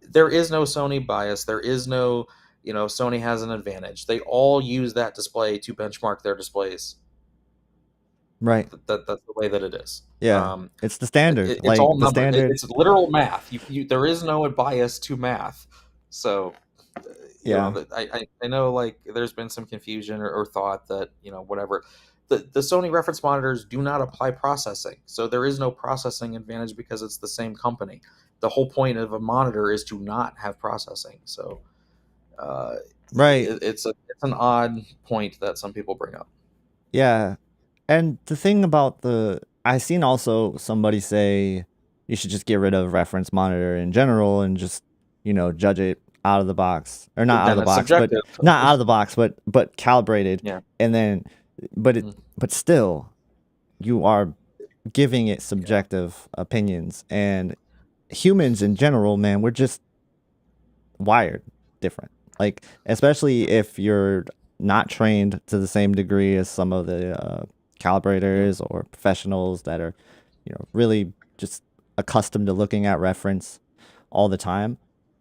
there is no Sony bias. There is no, Sony has an advantage. They all use that display to benchmark their displays. right. That's the way that it is. Yeah, Um, it's the standard. it's Like all the number. standard. It's literal math. There is no bias to math. So, Yeah, I know like there's been some confusion or thought that whatever. The Sony reference monitors do not apply processing, so there is no processing advantage because it's the same company. The whole point of a monitor is to not have processing. So right. it's an odd point that some people bring up. Yeah, And the thing about I seen also somebody say you should just get rid of reference monitor in general and just, judge it out of the box, or not out of Then the it's box, but subjective. not out of the box, but calibrated. Yeah. And then, but it, Mhm. but still, you are giving it Yeah. subjective opinions. And humans in general, man, we're just wired different. Like, especially if you're not trained to the same degree as some of the Yeah. calibrators or professionals that are, really just accustomed to looking at reference all the time.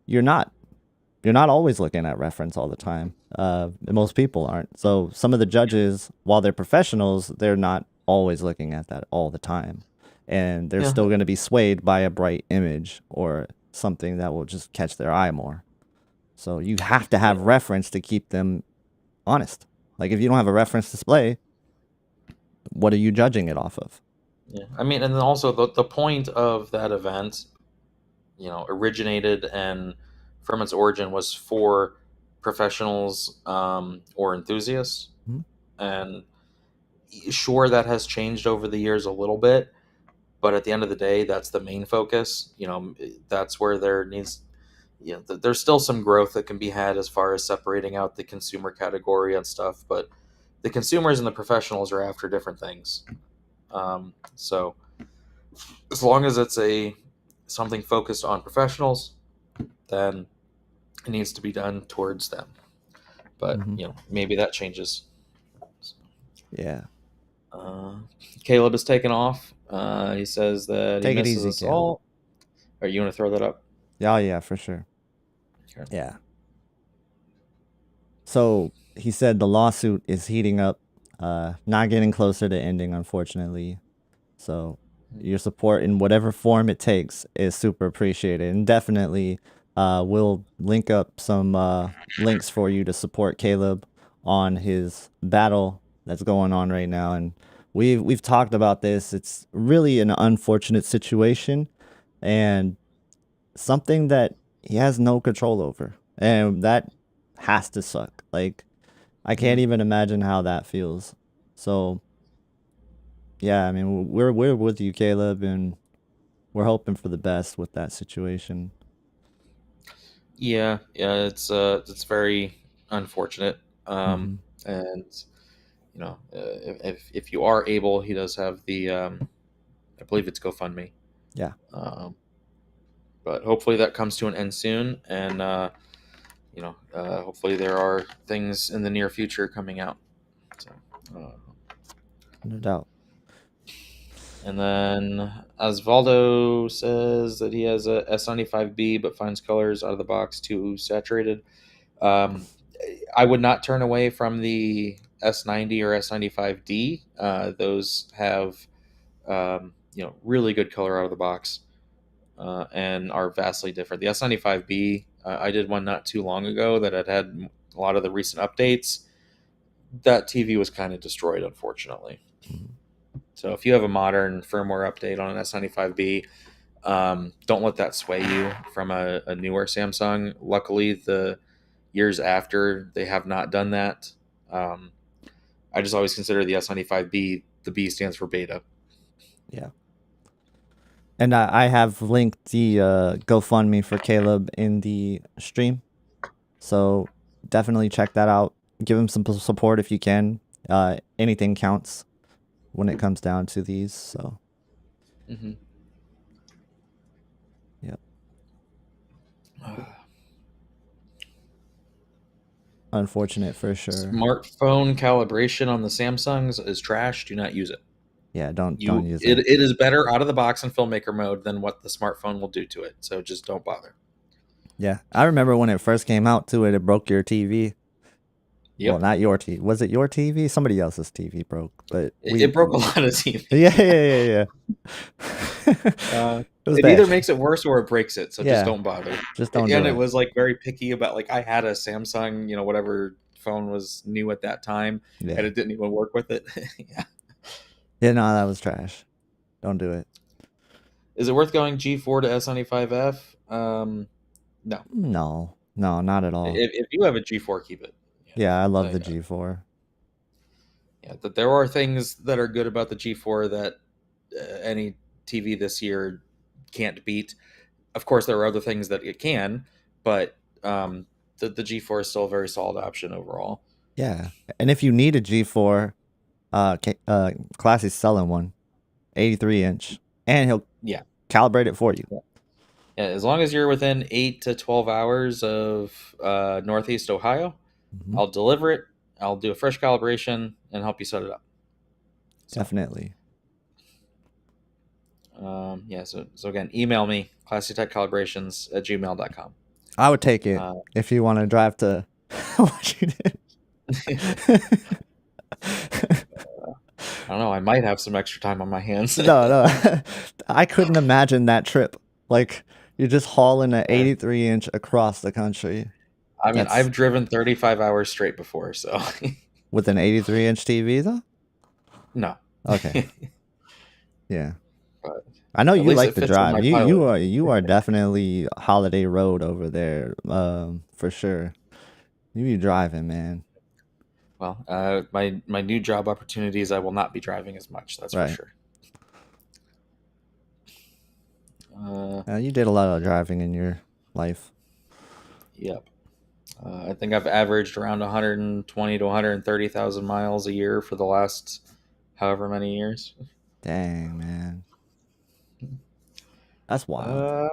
You're not. You're not always looking at reference all the time. Most people aren't. So some of the judges, while they're professionals, they're not always looking at that all the time, and they're Yeah. still going to be swayed by a bright image or something that will just catch their eye more. So you have to Yeah. have reference to keep them honest. Like if you don't have a reference display, what are you judging it off of? Yeah. I mean, and then also the point of that event, originated and from its origin was for professionals or enthusiasts. Mhm. And sure, that has changed over the years a little bit, but at the end of the day, that's the main focus. That's where there needs, there's still some growth that can be had as far as separating out the consumer category and stuff, but the consumers and the professionals are after different things. So as long as it's a something focused on professionals, then it needs to be done towards them. But Mhm. maybe that changes. Yeah. Uh, Caleb is taken off. He says that he Take it misses easy, us Caleb. all. Are you want to throw that up? Yeah, yeah, for sure. Okay. Yeah. So he said the lawsuit is heating up, not getting closer to ending, unfortunately. So your support in whatever form it takes is super appreciated, and definitely, we'll link up some links for you to support Caleb on his battle that's going on right now. And we've talked about this. It's really an unfortunate situation, and something that he has no control over, and that has to suck. Like I can't Mhm. even imagine how that feels. So yeah, I mean we're with you, Caleb, and we're hoping for the best with that situation. Yeah, yeah, it's very unfortunate. Mm-hmm. And if you are able, he does have the I believe it's GoFundMe. Yeah, Um, but hopefully that comes to an end soon, and hopefully there are things in the near future coming out. So, uh, no doubt. and then Osvaldo says that he has a S95B, but finds colors out of the box too saturated. Um, I would not turn away from the S90 or S95D. Those have really good color out of the box, and are vastly different. The S95B, I did one not too long ago that had a lot of the recent updates. That TV was kind of destroyed, unfortunately. Mhm. So if you have a modern firmware update on an S95B, don't let that sway you from a newer Samsung. Luckily, the years after they have not done that. Um, I just always consider the S95B, the B stands for beta. Yeah, and I have linked the GoFundMe for Caleb in the stream, so definitely check that out. Give him some support if you can. Anything counts when it comes down to these. So Mm-hmm. yeah, unfortunate for sure. Smartphone calibration on the Samsungs is trash. Do not use it. Yeah, don't use It, it. it is better out of the box in filmmaker mode than what the smartphone will do to it. So just don't bother. Yeah, I remember when it first came out too. It broke your TV. Well, Yep. not your TV. Was it your TV? Somebody else's TV broke, but It broke a lot of yeah, TVs. yeah, yeah. It was It bad. either makes it worse or it breaks it. So just Yeah, don't bother. just don't do And it it. was like very picky about, like, I had a Samsung, whatever phone was new at that time, and Yeah, it didn't even work with it. Yeah. yeah. No, that was trash. Don't do it. Is it worth going G4 to S95F? No. No, no, not at all. If you have a G4, keep it. Yeah, I I'll love tell you the that. G4. Yeah, that there are things that are good about the G4 that any TV this year can't beat. Of course, there are other things that it can, but the G4 is still a very solid option overall. Yeah. And if you need a G4, Classy's selling one, 83 inch, and he'll Yeah. calibrate it for you. Yeah. Yeah, as long as you're within 8 to 12 hours of Northeast Ohio, Hmm. I'll deliver it. I'll do a fresh calibration and help you set it up. So, Definitely. yeah. So again, email me classytechcalibrations@gmail.com. I would take it Uh, if you want to drive to Washington. I don't know. I might have some extra time on my hands. No. I couldn't imagine that trip. Like, you're just hauling an 83 inch across the country. I mean, That's I've driven 35 hours straight before, so with an 83 inch TV, though? no. Okay. Yeah. But I know at you least like it the fits on drive. my You pilot. are definitely holiday road over there, for sure. You be driving, man. Well, my new job opportunities, I will not be driving as much. That's for Right. sure. Uh, You did a lot of driving in your life. yep. I think I've averaged around 120 to 130,000 miles a year for the last however many years. Dang, man. That's wild. Uh,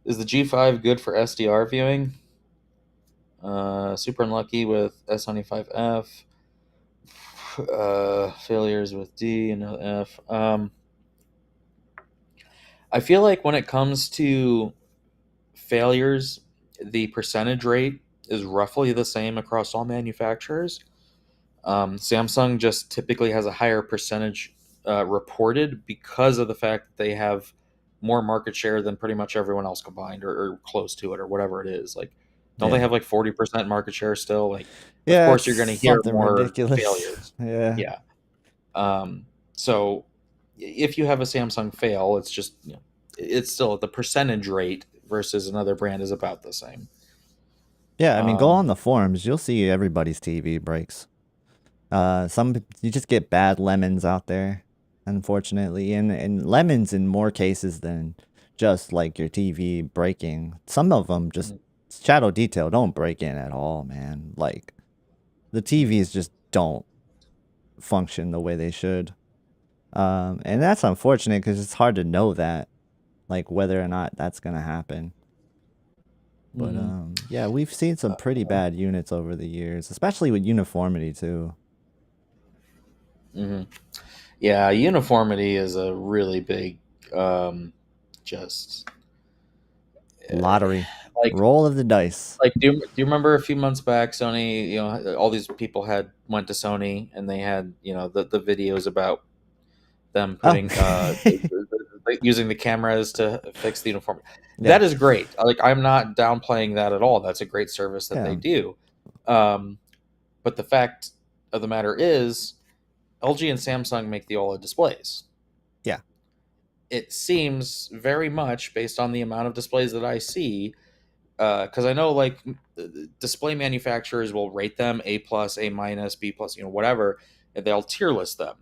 is the G5 good for SDR viewing? Super unlucky with S95F. Failures with D and F. I feel like when it comes to failures, the percentage rate is roughly the same across all manufacturers. Samsung just typically has a higher percentage reported because of the fact that they have more market share than pretty much everyone else combined, or close to it, or whatever it is. Like, don't they Yeah. have like 40% market share still? Like, of Yeah, course it's you're going to hear something more ridiculous. failures. Yeah. Yeah. So if you have a Samsung fail, it's just, it's still the percentage rate versus another brand is about the same. Yeah, I mean, go Um, on the forums. You'll see everybody's TV breaks. You just get bad lemons out there, unfortunately, and lemons in more cases than just like your TV breaking. Some of them just mhm, shadow detail don't break in at all, man. Like the mhm, TVs just don't function the way they should. And that's unfortunate because it's hard to know that, like whether or not that's gonna happen. But mhm. yeah, we've seen some pretty bad units over the years, especially with uniformity too. Mhm. Yeah, uniformity is a really big, just Lottery, like roll of the dice. do you remember a few months back, Sony, all these people had went to Sony and they had, the videos about them Oh, putting using the cameras to fix the uniform. yeah, That is great. Like, I'm not downplaying that at all. That's a great service that they yeah, do. Um, but the fact of the matter is, LG and Samsung make the OLED displays. yeah, It seems very much based on the amount of displays that I see, because I know, like, display manufacturers will rate them A plus, A minus, B plus, whatever, and they'll tier list them.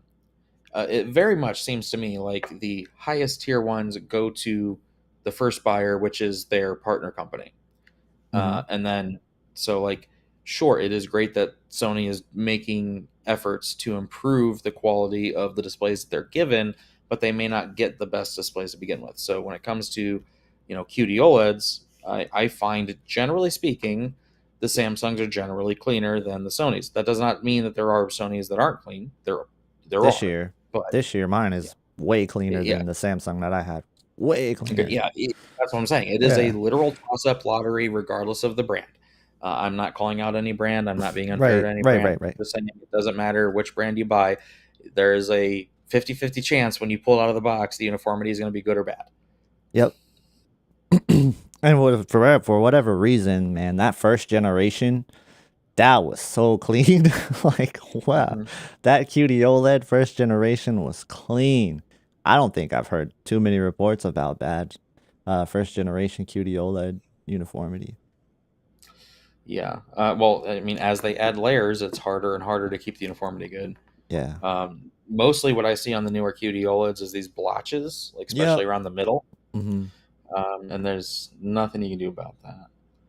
It very much seems to me like the highest tier ones go to the first buyer, which is their partner company. mm-hmm. And then, so, like, sure, it is great that Sony is making efforts to improve the quality of the displays that they're given, but they may not get the best displays to begin with. So when it comes to, QD OLEDs, I find, generally speaking, the Samsungs are generally cleaner than the Sonys. That does not mean that there are Sonys that aren't clean. There This are, year, but mine yeah, is way cleaner yeah, than the Samsung that I had. Way okay, cleaner. yeah, that's what I'm saying. It is a Yeah, literal toss-up lottery, regardless of the brand. I'm not calling out any brand. I'm not being unfair right, to any right, brand. right, right. I'm just saying it doesn't matter which brand you buy. There is a 50-50 chance when you pull it out of the box, the uniformity is going to be good or bad. Yep. And for whatever reason, man, that first generation, that was so clean. Like, wow, Mhm. that QD OLED first generation was clean. I don't think I've heard too many reports about bad first generation QD OLED uniformity. Yeah. Well, I mean, as they add layers, it's harder and harder to keep the uniformity good. Yeah. Mostly, what I see on the newer QD OLEDs is these blotches, like especially Yep. around the middle, Hmm. and there's nothing you can do about that.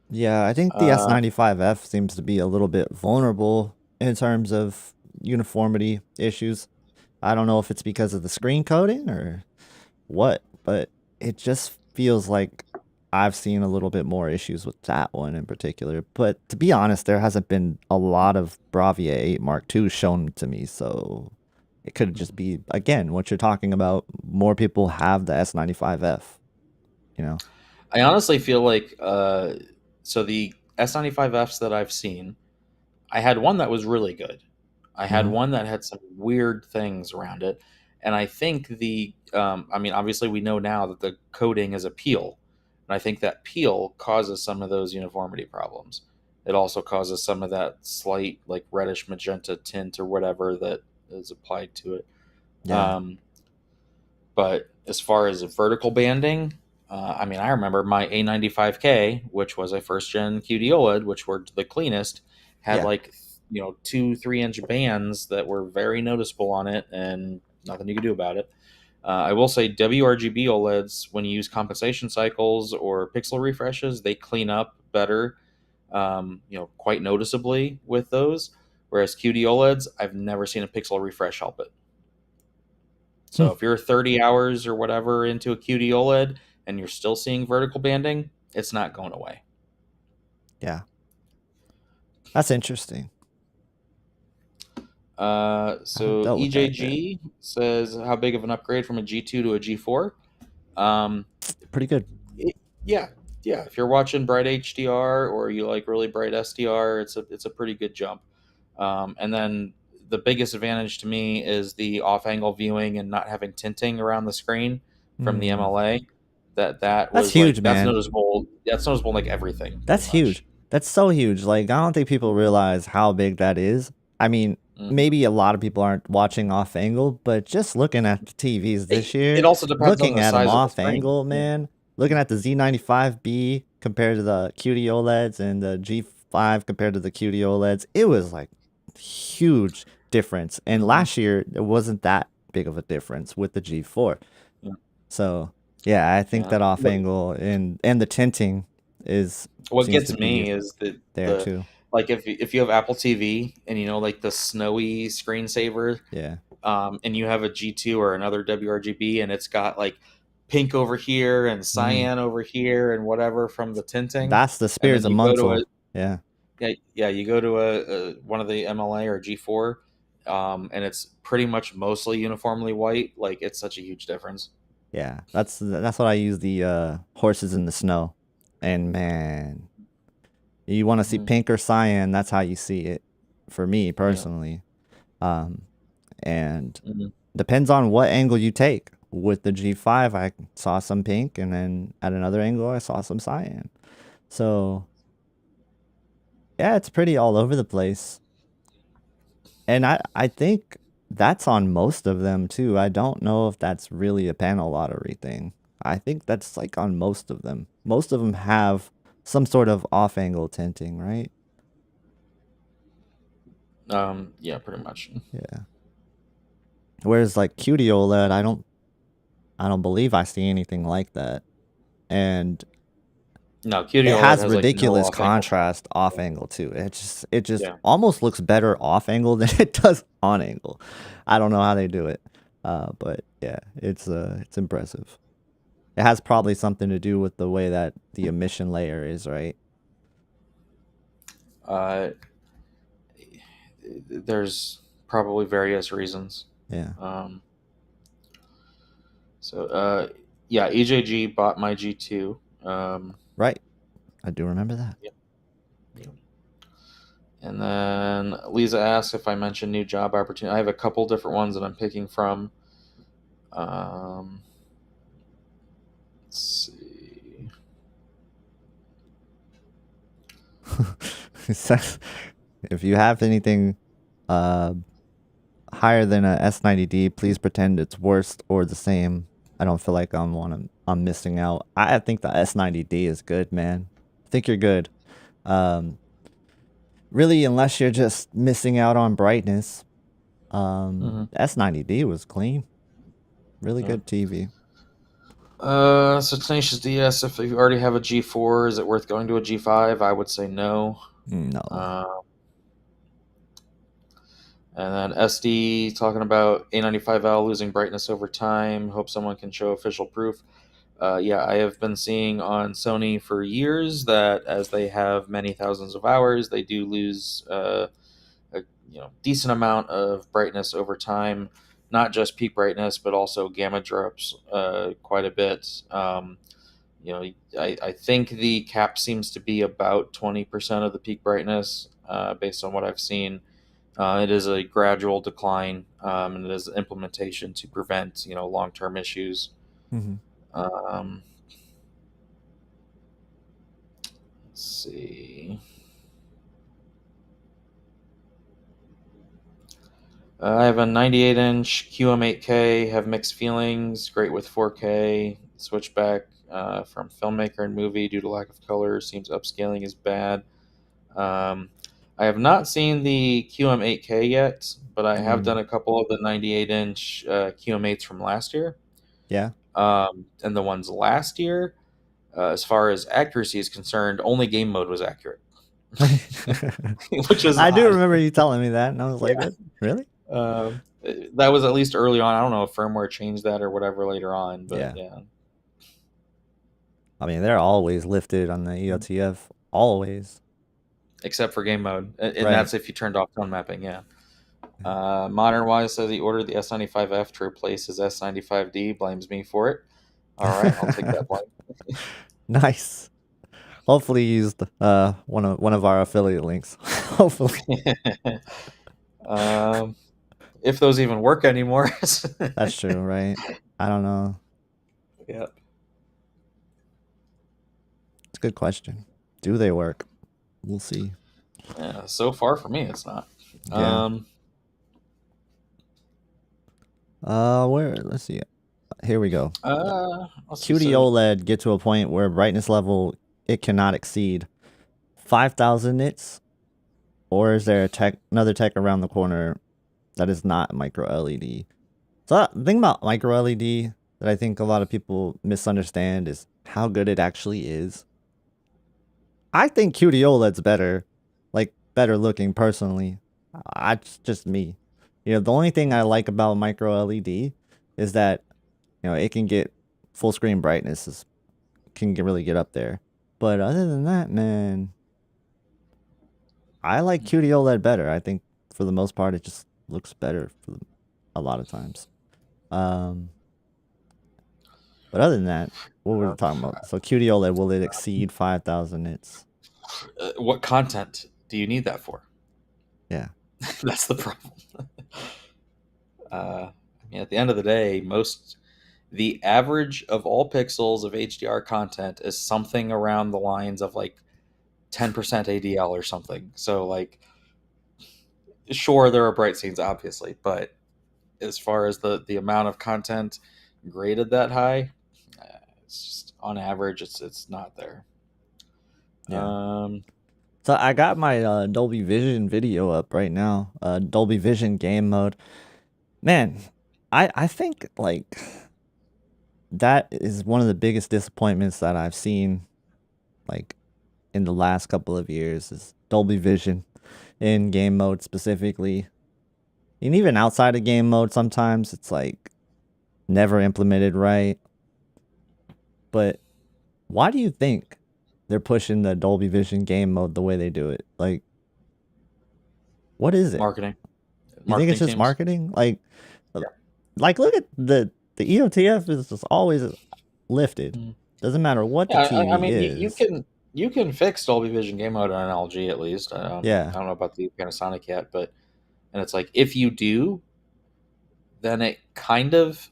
Yeah, I think the Uh, S95F seems to be a little bit vulnerable in terms of uniformity issues. I don't know if it's because of the screen coating or what, but it just feels like I've seen a little bit more issues with that one in particular. But to be honest, there hasn't been a lot of Bravia 8 Mark II shown to me, so it could just be again what you're talking about. More people have the S95F, you know. I honestly feel like so the S95Fs that I've seen, I had one that was really good. I had Hmm. one that had some weird things around it, and I think I mean, obviously we know now that the coating is a peel, and I think that peel causes some of those uniformity problems. It also causes some of that slight like reddish magenta tint or whatever that is applied to it. Yeah, Um, but as far as vertical banding, I mean, I remember my A95K, which was a first gen QD OLED, which were the cleanest, had yeah, like 2 3 inch bands that were very noticeable on it, and nothing you could do about it. I will say WRGB OLEDs, when you use compensation cycles or pixel refreshes, they clean up better, quite noticeably with those. Whereas QD OLEDs, I've never seen a pixel refresh help it. hmm, So if you're 30 hours or whatever into a QD OLED and you're still seeing vertical banding, it's not going away. yeah. That's interesting. I haven't So dealt with that yet. EJG says how big of an upgrade from a G2 to a G4? Um, Pretty good. it- yeah, yeah. If you're watching bright HDR or you like really bright SDR, it's a pretty good jump. And then the biggest advantage to me is the off-angle viewing and not having tinting around the screen from the Hmm. MLA. That That's was huge, like that's man. noticeable. That's noticeable in like everything, pretty That's huge. much. That's so huge. Like, I don't think people realize how big that is. I mean, Mhm. maybe a lot of people aren't watching off angle, but just looking at the TVs this It year, also depends on looking the at them size of the off screen. angle, Yeah. man, looking at the Z95B compared to the QD OLEDs and the G5 compared to the QD OLEDs, it was like huge difference. And Mhm. last year, it wasn't that big of a difference with the G4. Yeah. So, yeah, I think Yeah. that off angle and the tinting is What seems to gets be me is there the too. like if you have Apple TV and like the snowy screensaver, Yeah. and you have a G2 or another WRGB, and it's got like pink over here and Mm. cyan over here and whatever from the tinting, That's the and spirits then of you go to a Munsell. Yeah. you go to a one of the MLA or G4, and it's pretty much mostly uniformly white. Like it's such a huge difference. Yeah. That's what I use the horses in the snow. And man, you want to see Mm, pink or cyan, that's how you see it for me yeah. personally. Um and Mhm. depends on what angle you take. With the G5, I saw some pink and then at another angle I saw some cyan. So, yeah, it's pretty all over the place. And I think that's on most of them too. I don't know if that's really a panel lottery thing. I think that's like on most of them. Most of them have some sort of off-angle tinting, right? Yeah, pretty much. Yeah. Whereas like QD OLED, I don't believe I see anything like that. And No, QD it OLED has has like no ridiculous off angle. contrast off angle too. It just Yeah. almost looks better off angle than it does on angle. I don't know how they do it. But yeah, it's impressive. It has probably something to do with the way that the emission layer is, right? Uh, there's probably various reasons. Yeah. Um, so yeah, EJG bought my G2. Right. I do remember that. Yeah, yeah. And then Lisa asked if I mentioned new job opportunity. I have a couple different ones that I'm picking from. Um, let's see. It says, if you have anything uh higher than a S90D, please pretend it's worse or the same. I don't feel like I'm missing out. I think the S90D is good, man. I think you're good. Um really, unless you're just missing out on brightness, Hmm. S90D was clean. Really Yeah. good TV. So Tenacious DS, if you already have a G4, is it worth going to a G5? I would say no. No. Uh, and then SD talking about A95L losing brightness over time. Hope someone can show official proof. Yeah, I have been seeing on Sony for years that as they have many thousands of hours, they do lose a decent amount of brightness over time. Not just peak brightness, but also gamma drops quite a bit. I think the cap seems to be about 20% of the peak brightness, based on what I've seen. It is a gradual decline, and it is implementation to prevent long term issues. Mm-hmm. Um, let's see. I have a 98-inch QM8K. Have mixed feelings. Great with 4K. Switchback from filmmaker and movie due to lack of color. Seems upscaling is bad. Um, I have not seen the QM8K yet, but I have done a couple of the 98-inch QM8s from last year. Yeah. And the ones last year, as far as accuracy is concerned, only game mode was accurate, which is I do odd. remember you telling me that, and I was like, Yeah. "What? Really?" That was at least early on. I don't know if firmware changed that or whatever later on, but Yeah. yeah. I mean, they're always lifted on the EOTF. Always. Except for game mode, and Right. that's if you turned off tone mapping. Yeah. Modern Wise says he ordered the S95F to replace his S95D. Blames me for it. All right, I'll take that blame. Nice. Hopefully, you used one of our affiliate links. Hopefully, um, if those even work anymore. that's true, right? I don't know. Yeah. It's a good question. Do they work? We'll see. Yeah. So far for me, it's not. Yeah. Um, Where? Let's see. Here we go. let's see. QD So OLED get to a point where brightness level it cannot exceed 5,000 nits, or is there another tech around the corner that is not micro LED? So the thing about micro LED that I think a lot of people misunderstand is how good it actually is. I think QD OLED's better, like better looking personally. It's just me. The only thing I like about micro LED is that it can get full screen brightness really get up there. But other than that, man, I like QD OLED better. I think for the most part, it just looks better for a lot of times. But other than that, what were we talking about? So QD OLED, will it exceed 5,000 nits? what content do you need that for? Yeah. That's the problem. At the end of the day, the average of all pixels of HDR content is something around the lines of like 10% ADL or something. So like, sure, there are bright scenes, obviously, but as far as the amount of content graded that high, it's just on average, it's not there. Yeah. Um, So I got my Dolby Vision video up right now. Dolby Vision game mode. Man, I think like that is one of the biggest disappointments that I've seen like in the last couple of years is Dolby Vision in game mode specifically. And even outside of game mode sometimes it's like never implemented right. But why do you think they're pushing the Dolby Vision game mode the way they do it? Like, what is it? marketing, You think it's marketing just teams. marketing? Like, uh, Yeah. like look at the EOTF is just always lifted. Mhm. Doesn't matter what the Yeah, I TV mean, is. you can fix Dolby Vision game mode on an LG at least. I Yeah, don't know about the Panasonic yet, but and it's like if you do, then it kind of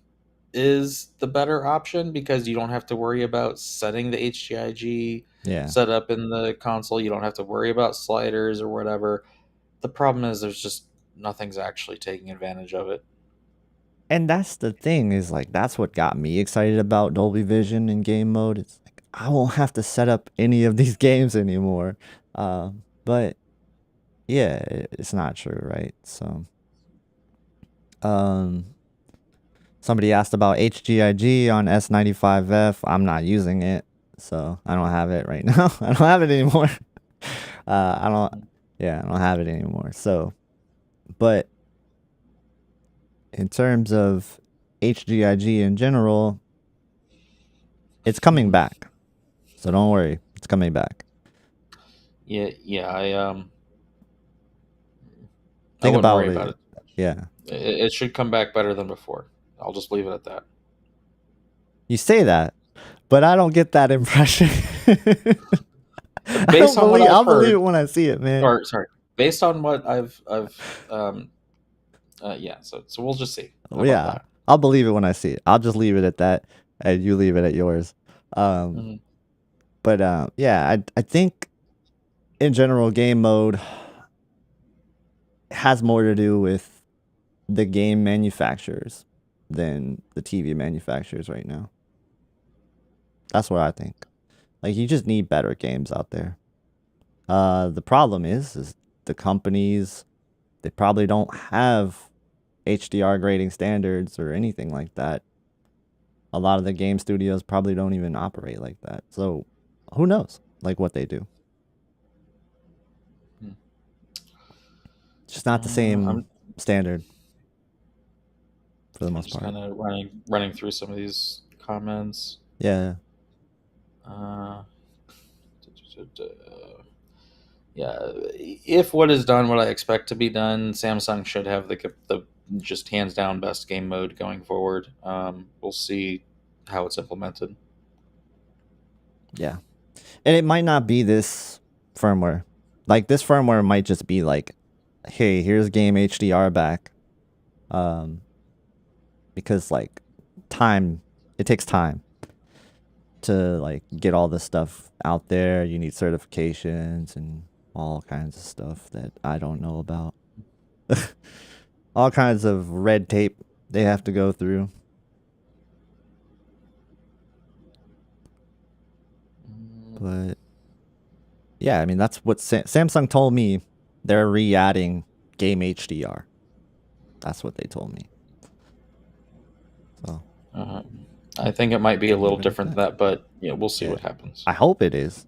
is the better option because you don't have to worry about setting the HGIG yeah. setup in the console. You don't have to worry about sliders or whatever. The problem is there's just nothing's actually taking advantage of it. And that's the thing is like that's what got me excited about Dolby Vision in game mode. It's like I won't have to set up any of these games anymore. But Yeah, it's not true, right? So, um, somebody asked about HGIG on S95F. I'm not using it, so I don't have it right now. I don't have it anymore. I don't. Yeah, I don't have it anymore. So, but in terms of HGIG in general, it's coming Mhm. back. So don't worry, it's coming back. Yeah, yeah. I Think wouldn't about worry about it. it too much. Yeah. It should come back better than before. I'll just leave it at that. You say that, but I don't get that impression. I don't Based on what believe I've I'll believe it heard, when I see it, man. or sorry, based on what yeah. So we'll just see. How about Yeah. that? I'll believe it when I see it. I'll just leave it at that and you leave it at yours. Um Hmm. but yeah, I think in general game mode has more to do with the game manufacturers than the TV manufacturers right now. That's what I think. Like you just need better games out there. The problem is the companies, they probably don't have HDR grading standards or anything like that. A lot of the game studios probably don't even operate like that. So who knows like what they do. It's just not the same I'm standard for the most just part. kind of running through some of these comments. Yeah. Uh, yeah, if what is done what I expect to be done, Samsung should have the just hands down best game mode going forward. We'll see how it's implemented. Yeah. And it might not be this firmware. Like this firmware might just be like, hey, here's game HDR back. Um because like time, it takes time to like get all this stuff out there. You need certifications and all kinds of stuff that I don't know about. All kinds of red tape they have to go through. Mm, But yeah, I mean that's what Samsung told me. They're re-adding game HDR. That's what they told me. So uh, I think it might be a I'll little leave it at different than that. that, but yeah, we'll see Yeah, what happens. I hope it is.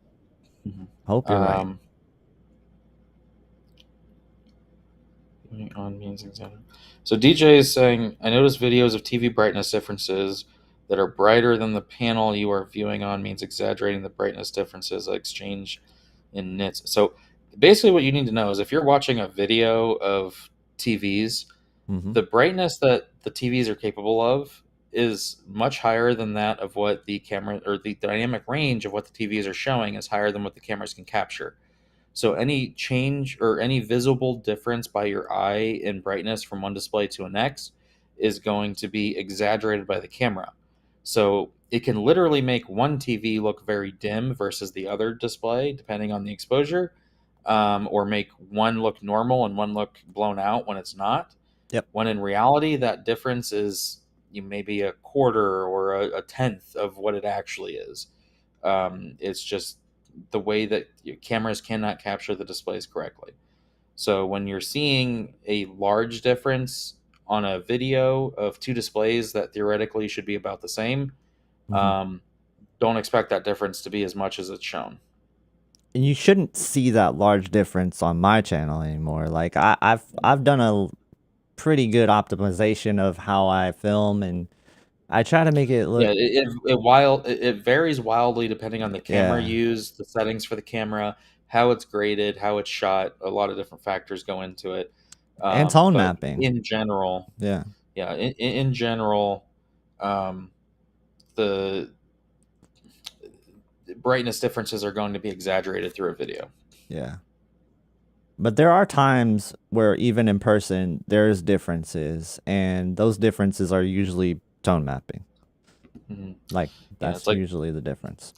Mhm. I hope you're right. Um, on means example. So DJ is saying, I noticed videos of TV brightness differences that are brighter than the panel you are viewing on means exaggerating the brightness differences exchange in nits. So basically what you need to know is if you're watching a video of TVs, Mm-hmm. the brightness that the TVs are capable of is much higher than that of what the camera or the dynamic range of what the TVs are showing is higher than what the cameras can capture. So any change or any visible difference by your eye in brightness from one display to the next is going to be exaggerated by the camera. So it can literally make one TV look very dim versus the other display, depending on the exposure, or make one look normal and one look blown out when it's not. Yep. When in reality, that difference is maybe a quarter or a tenth of what it actually is. It's just the way that your cameras cannot capture the displays correctly. So when you're seeing a large difference on a video of two displays that theoretically should be about the same, Mm-hmm. um, don't expect that difference to be as much as it's shown. And you shouldn't see that large difference on my channel anymore. Like I've done a pretty good optimization of how I film, and I try to make it Yeah, look. it varies wildly depending on the camera Yeah, used, the settings for the camera, how it's graded, how it's shot. A lot of different factors go into it. and tone But mapping. in general, Yeah, yeah, in general, um, the brightness differences are going to be exaggerated through a video. yeah. But there are times where even in person there's differences, and those differences are usually tone mapping. Mhm. Like Yeah, it's that's like usually the difference.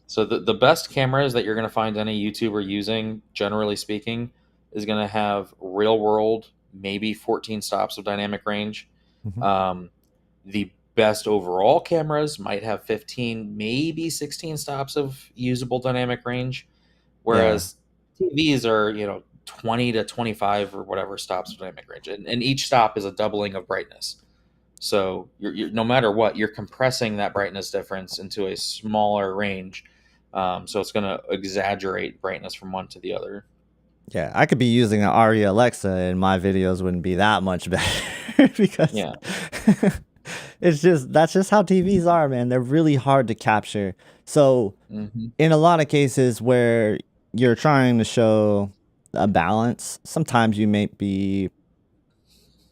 so the best cameras that you're going to find any YouTuber using, generally speaking, is going to have real world, maybe 14 stops of dynamic range. Mm-hmm. Um, the best overall cameras might have 15, maybe 16 stops of usable dynamic range, Yeah, whereas TVs are 20 to 25 or whatever stops of dynamic range, and each stop is a doubling of brightness. So you're no matter what, you're compressing that brightness difference into a smaller range. So it's going to exaggerate brightness from one to the other. Yeah, I could be using an Ari Alexa and my videos wouldn't be that much better because Yeah. that's just how TVs are, man. They're really hard to capture. So Mm-hmm. in a lot of cases where you're trying to show a balance, sometimes you may be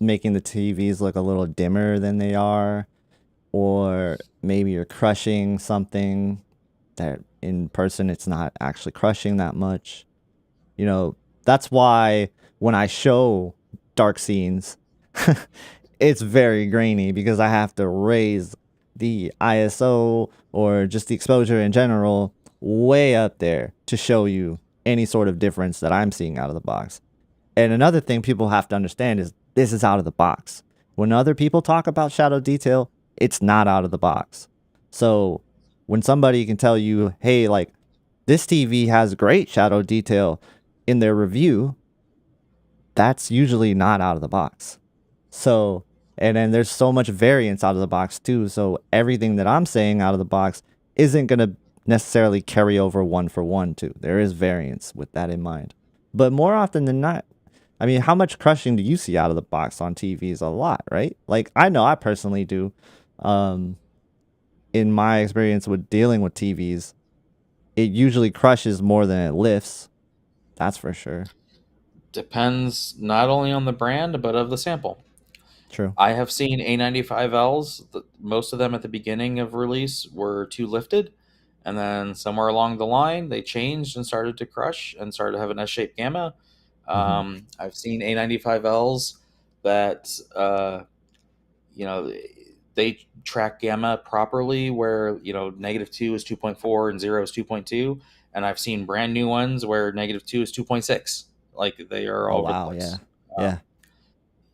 making the TVs look a little dimmer than they are, or maybe you're crushing something that in person it's not actually crushing that much. You know, that's why when I show dark scenes, it's very grainy because I have to raise the ISO or just the exposure in general way up there to show you any sort of difference that I'm seeing out of the box. And another thing people have to understand is this is out of the box. When other people talk about shadow detail, it's not out of the box. So when somebody can tell you, hey, like this TV has great shadow detail in their review, that's usually not out of the box. So, and then there's so much variance out of the box too. So everything that I'm saying out of the box isn't going to necessarily carry over one for one too. There is variance with that in mind. But more often than not, I mean, how much crushing do you see out of the box on TVs? A lot, right? Like I know I personally do. In my experience with dealing with TVs, it usually crushes more than it lifts. That's for sure. Depends not only on the brand but of the sample. True. I have seen A95Ls. Most of them at the beginning of release were too lifted, and then somewhere along the line they changed and started to crush and started to have an S-shaped gamma. Mm-hmm. I've seen A95Ls that they track gamma properly, where -2 is 2.4 and 0 is 2.2, and I've seen brand new ones where -2 is 2.6. Like they are Oh all over the wow, yeah, place. yeah,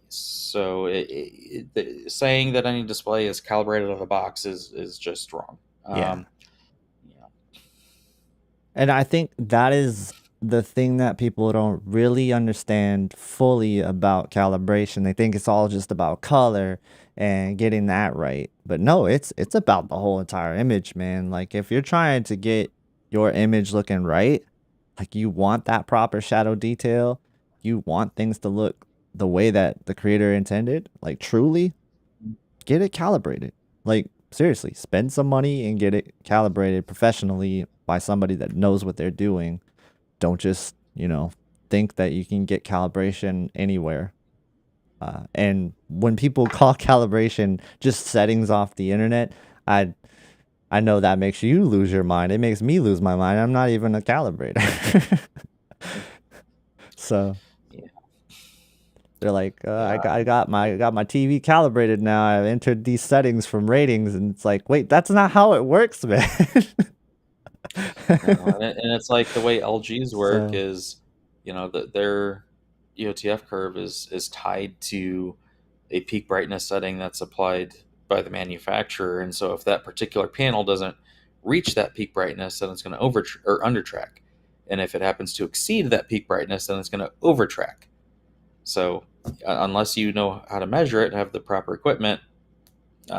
So saying that any display is calibrated out of the box is just wrong. yeah. Yeah. And I think that is the thing that people don't really understand fully about calibration. They think it's all just about color and getting that right. But no, it's about the whole entire image, man. Like if you're trying to get your image looking right, like you want that proper shadow detail, you want things to look the way that the creator intended, like truly, get it calibrated. Like seriously, spend some money and get it calibrated professionally by somebody that knows what they're doing. Don't just, think that you can get calibration anywhere. And when people call calibration just settings off the internet, I I know that makes you lose your mind. It makes me lose my mind. I'm not even a calibrator. So Yeah. they're like, I Yeah. got I got my TV calibrated now. I've entered these settings from ratings, and it's like, wait, that's not how it works, man. No, and it's like the way LGs work So is, that their EOTF curve is tied to a peak brightness setting that's applied by the manufacturer, and so if that particular panel doesn't reach that peak brightness, then it's going to over or under track, and if it happens to exceed that peak brightness, then it's going to over track. So unless you know how to measure it and have the proper equipment,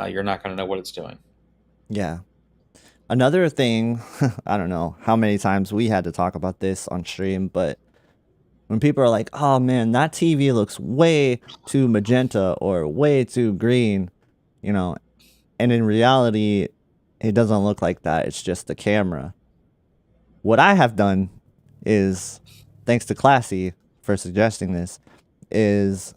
you're not going to know what it's doing. yeah. Another thing, I don't know how many times we had to talk about this on stream, but when people are like, "Oh man, that TV looks way too magenta or way too green," you know, and in reality, it doesn't look like that. It's just the camera. What I have done is, thanks to Classy for suggesting this, is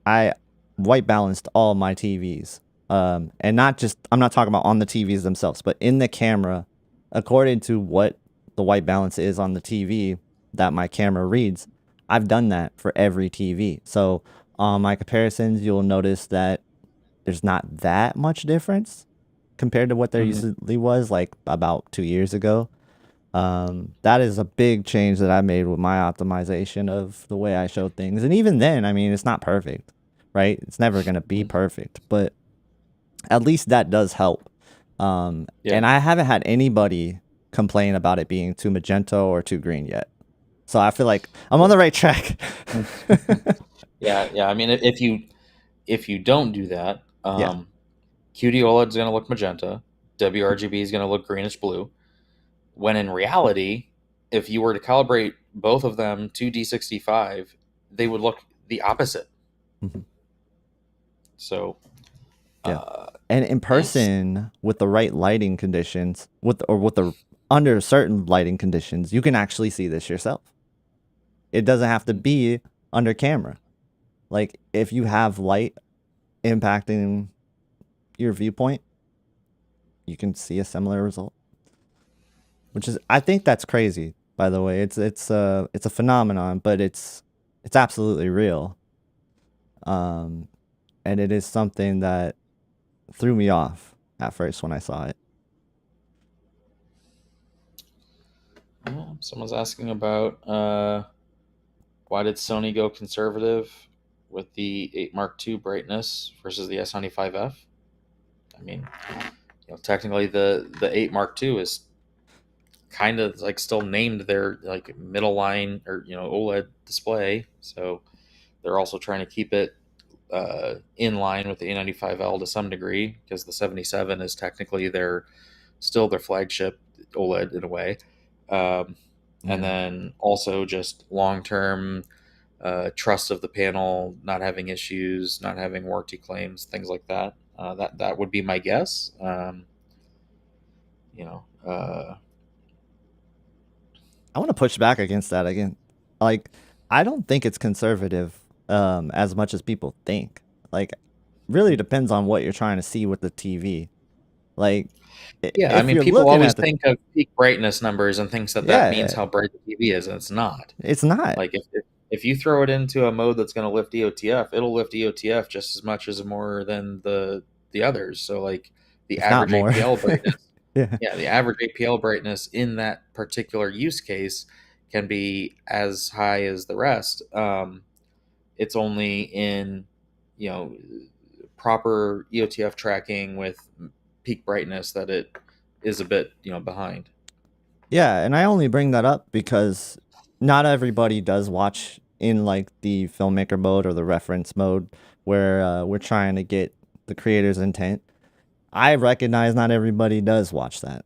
I white balanced all my TVs. And not just, I'm not talking about on the TVs themselves, but in the camera, according to what the white balance is on the TV that my camera reads. I've done that for every TV. So on my comparisons, you'll notice that there's not that much difference compared to what there Mm-hmm. usually was like about 2 years ago. That is a big change that I made with my optimization of the way I show things. And even then, I mean, it's not perfect, right? It's never going to be perfect, but at least that does help. Yeah. And I haven't had anybody complain about it being too magenta or too green yet. So I feel like I'm on the right track. Yeah, yeah. I mean, if you don't do that, Yeah. QD OLED is going to look magenta. WRGB is going to look greenish blue. When in reality, if you were to calibrate both of them to D65, they would look the opposite. Mhm. So, Yeah. uh, And in it's person with the right lighting conditions, with the under certain lighting conditions, you can actually see this yourself. It doesn't have to be under camera. Like if you have light impacting your viewpoint, you can see a similar result. Which is, I think that's crazy, by the way. It's a phenomenon, but it's absolutely real. Um and it is something that threw me off at first when I saw it. someone's asking about why did Sony go conservative with the 8 Mark II brightness versus the S95F? I mean, technically the 8 Mark II is kind of like still named their like middle line or OLED display, so they're also trying to keep it in line with the A95L to some degree because the 77 is technically still their flagship OLED in a way. Um, and Yeah. then also just long term trust of the panel, not having issues, not having warranty claims, things like that. That would be my guess. You know, I want to push back against that again. Like, I don't think it's conservative as much as people think. Like, really depends on what you're trying to see with the TV. Like, yeah, I if mean, you're people looking always at the, think of peak brightness numbers and thinks that means yeah, how bright the TV is, and it's not. it's not. Like if you throw it into a mode that's going to lift EOTF, it'll lift EOTF just as much as more than the others. So like the If not average more. APL brightness, Yeah. yeah, the average APL brightness in that particular use case can be as high as the rest. It's only in you know proper EOTF tracking with peak brightness that it is a bit behind. Yeah, and I only bring that up because not everybody does watch in like the filmmaker mode or the reference mode where we're trying to get the creator's intent. I recognize not everybody does watch that.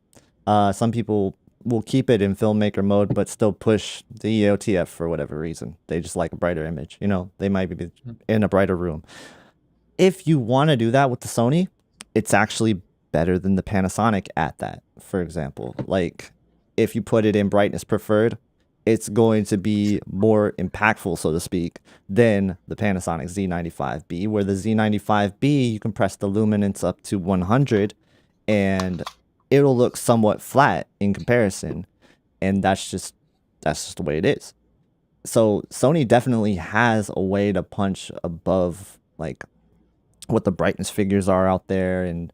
Some people will keep it in filmmaker mode, but still push the EOTF for whatever reason. They just like a brighter image. You know, they might be in a brighter room. If you want to do that with the Sony, it's actually better than the Panasonic at that, for example. Like, if you put it in brightness preferred, it's going to be more impactful, so to speak, than the Panasonic Z95B, where the Z95B, you can press the luminance up to 100 and it'll look somewhat flat in comparison. And that's just the way it is. So Sony definitely has a way to punch above like what the brightness figures are out there, and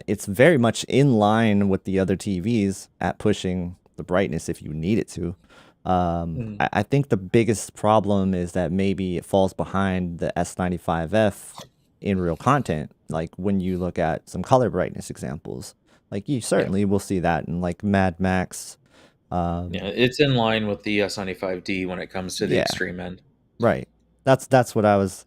it's very much in line with the other TVs at pushing the brightness if you need it to. Mm. I think the biggest problem is that maybe it falls behind the S95F in real content. Like when you look at some color brightness examples, like you Yeah. certainly will see that in like Mad Max. Yeah, Um, it's in line with the S95D when it comes to the yeah, extreme end. right. That's what I was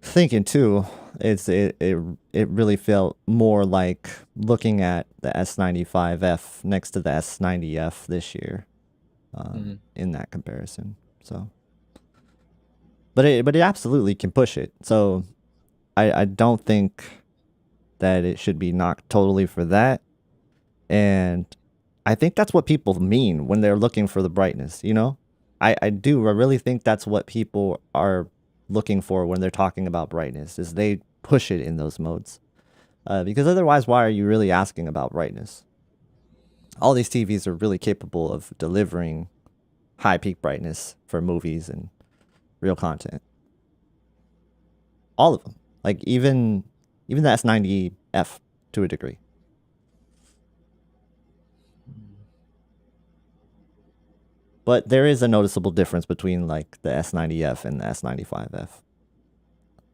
thinking too. It really felt more like looking at the S95F next to the S90F this year, Mhm. in that comparison. So, but it absolutely can push it. So I don't think that it should be knocked totally for that. And I think that's what people mean when they're looking for the brightness. You know, I do. I really think that's what people are looking for when they're talking about brightness. Is they push it in those modes. Because otherwise, why are you really asking about brightness? All these TVs are really capable of delivering high peak brightness for movies and real content. All of them, like even the S90F to a degree. But there is a noticeable difference between like the S90F and the S95F.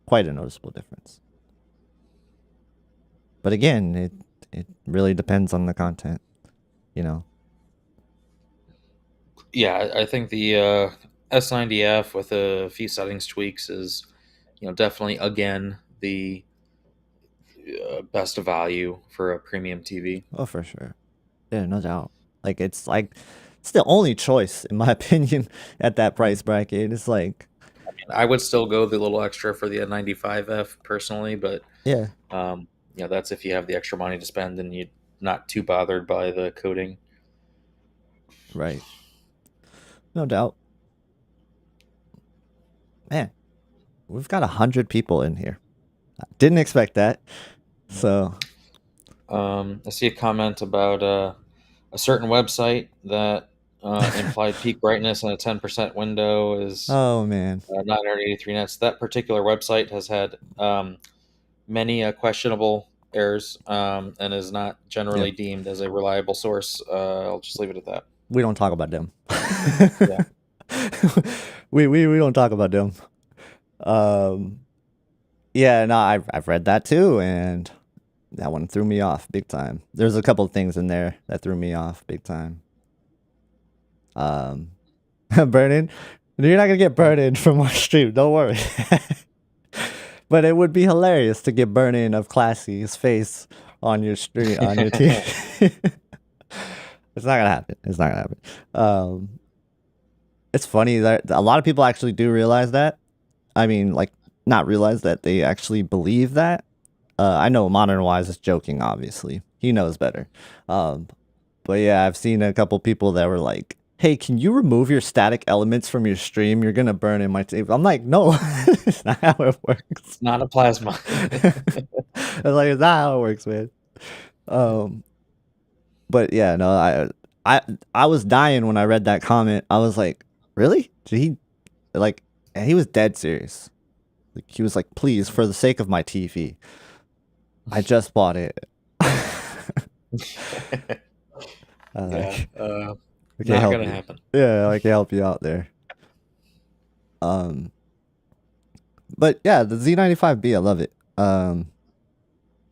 Quite a noticeable difference. But again, it really depends on the content, you know. Yeah, I think the S90F with a few settings tweaks is, definitely again the best value for a premium TV. Oh, for sure. Yeah, no doubt. Like it's the only choice in my opinion at that price bracket. It's like, I would still go the little extra for the 95F personally, but yeah, um, that's if you have the extra money to spend and you're not too bothered by the coding. right. No doubt. Man, we've got 100 people in here. Didn't expect that. So, I see a comment about a certain website that implied peak brightness in a 10% window is oh man. 983 nits. That particular website has had many questionable errors and is not generally Yep. deemed as a reliable source. I'll just leave it at that. We don't talk about them. Yeah. We don't talk about them. Um yeah, no, I've read that too, and that one threw me off big time. There's a couple of things in there that threw me off big time. Um burning. You're not gonna get burned from our stream, don't worry. But it would be hilarious to get burn-in of Classy's face on your stream on your TV. It's not gonna happen. It's not gonna happen. Um, it's funny that a lot of people actually do realize that. I mean, like, not realize that they actually believe that. I know Modern Wise is joking. Obviously, he knows better. Um, but yeah, I've seen a couple people that were like, "Hey, can you remove your static elements from your stream? You're gonna burn in my TV." I'm like, "No, it's not how it works." It's not a plasma. I was like, "It's not how it works, man." Um, but yeah, no, I was dying when I read that comment. I was like, "Really? Did he like?" And he was dead serious. Like, he was like, "Please, for the sake of my TV, I just bought it." Yeah, Like, I can't not help gonna you. happen. Yeah, I can help you out there. Um, but yeah, the Z95B, I love it.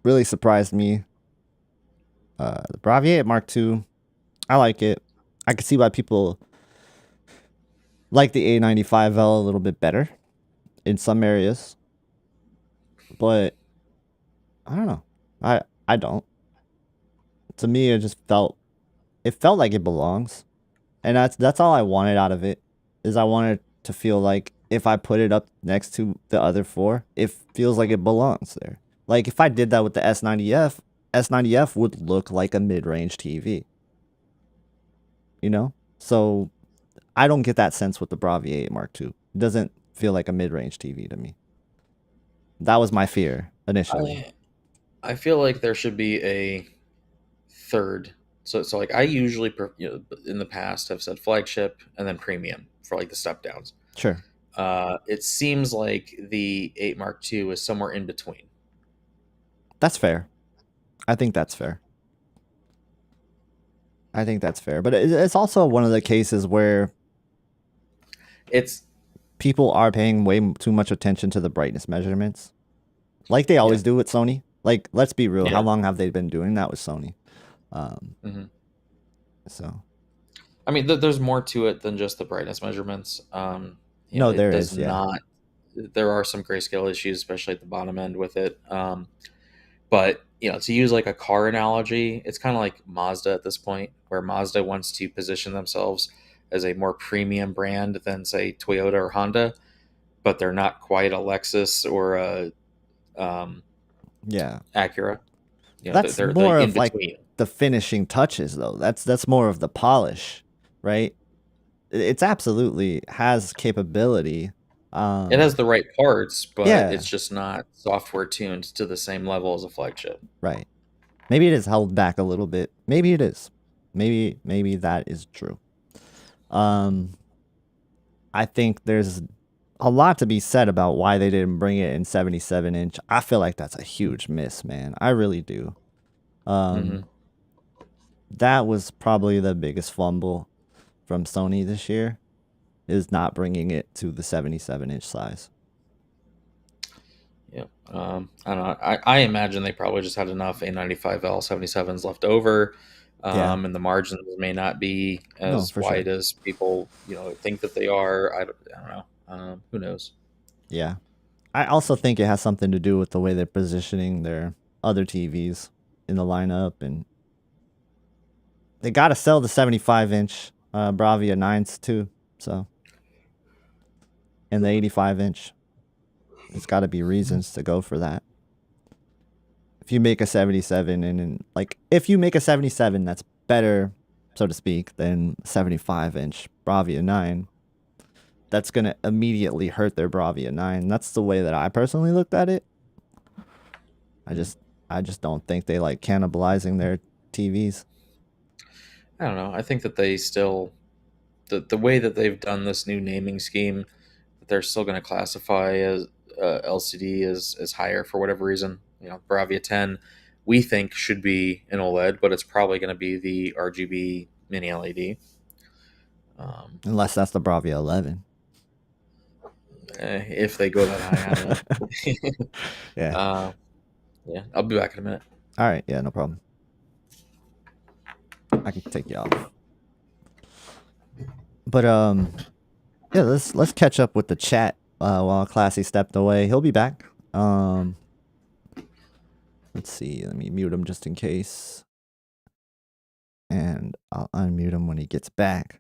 Really surprised me. The Bravier Mark II, I like it. I can see why people like the A95L a little bit better in some areas, but I don't know. I don't. To me, it felt like it belongs, and that's all I wanted out of it. Is I wanted to feel like if I put it up next to the other four, it feels like it belongs there. Like if I did that with the S90F, S90F would look like a mid-range TV. You know, so I don't get that sense with the Bravier 8 Mark II. It doesn't feel like a mid-range TV to me. That was my fear initially. I I feel like there should be a third. So like I usually in the past have said flagship and then premium for like the step downs. Sure. It seems like the 8 Mark II is somewhere in between. That's fair. I think that's fair. I think that's fair. But it's also one of the cases where It's people are paying way too much attention to the brightness measurements, like they yeah, always do with Sony. Like, let's be real. How yeah. long have they been doing that with Sony? Um, Hmm. so I mean, there's more to it than just the brightness measurements. no, It there does is. Yeah. not. There are some grayscale issues, especially at the bottom end with it. But to use like a car analogy, it's kind of like Mazda at this point, where Mazda wants to position themselves as a more premium brand than say Toyota or Honda, but they're not quite a Lexus or a um, Yeah. Acura. That's They're more the in of like between. the finishing touches, though. That's more of the polish, right? It's absolutely has capability. It has the right parts, but Yeah. it's just not software tuned to the same level as a flagship. Right. Maybe it is held back a little bit. Maybe it is. Maybe that is true. Um, I think there's a lot to be said about why they didn't bring it in 77-inch. I feel like that's a huge miss, man. I really do. Hmm. That was probably the biggest fumble from Sony this year, is not bringing it to the 77-inch size. Yeah. I don't know. I imagine they probably just had enough A95L 77s left over, Yeah. And the margins may not be No, as for sure. wide as people think that they are. I don't know. Who knows? Yeah. I also think it has something to do with the way they're positioning their other TVs in the lineup, and they got to sell the 75-inch Bravia 9s too. So, and the 85-inch. There's got to be reasons to go for that. If you make a 77 and like if you make a 77 that's better, so to speak, than 75-inch Bravia 9, that's going to immediately hurt their Bravia 9. That's the way that I personally looked at it. I just I just don't think they like cannibalizing their TVs. I don't know. I think that they still the way that they've done this new naming scheme, that they're still going to classify as LCD as higher for whatever reason. Bravia 10, we think should be an OLED, but it's probably going to be the RGB mini LED. Um, Unless that's the Bravia 11. if they go that high on it. Yeah. uh, yeah, I'll be back in a minute. All right. Yeah, no problem. I can take you off. But yeah, let's catch up with the chat while Classy stepped away. He'll be back. Let's see. Let me mute him just in case. And I'll unmute him when he gets back.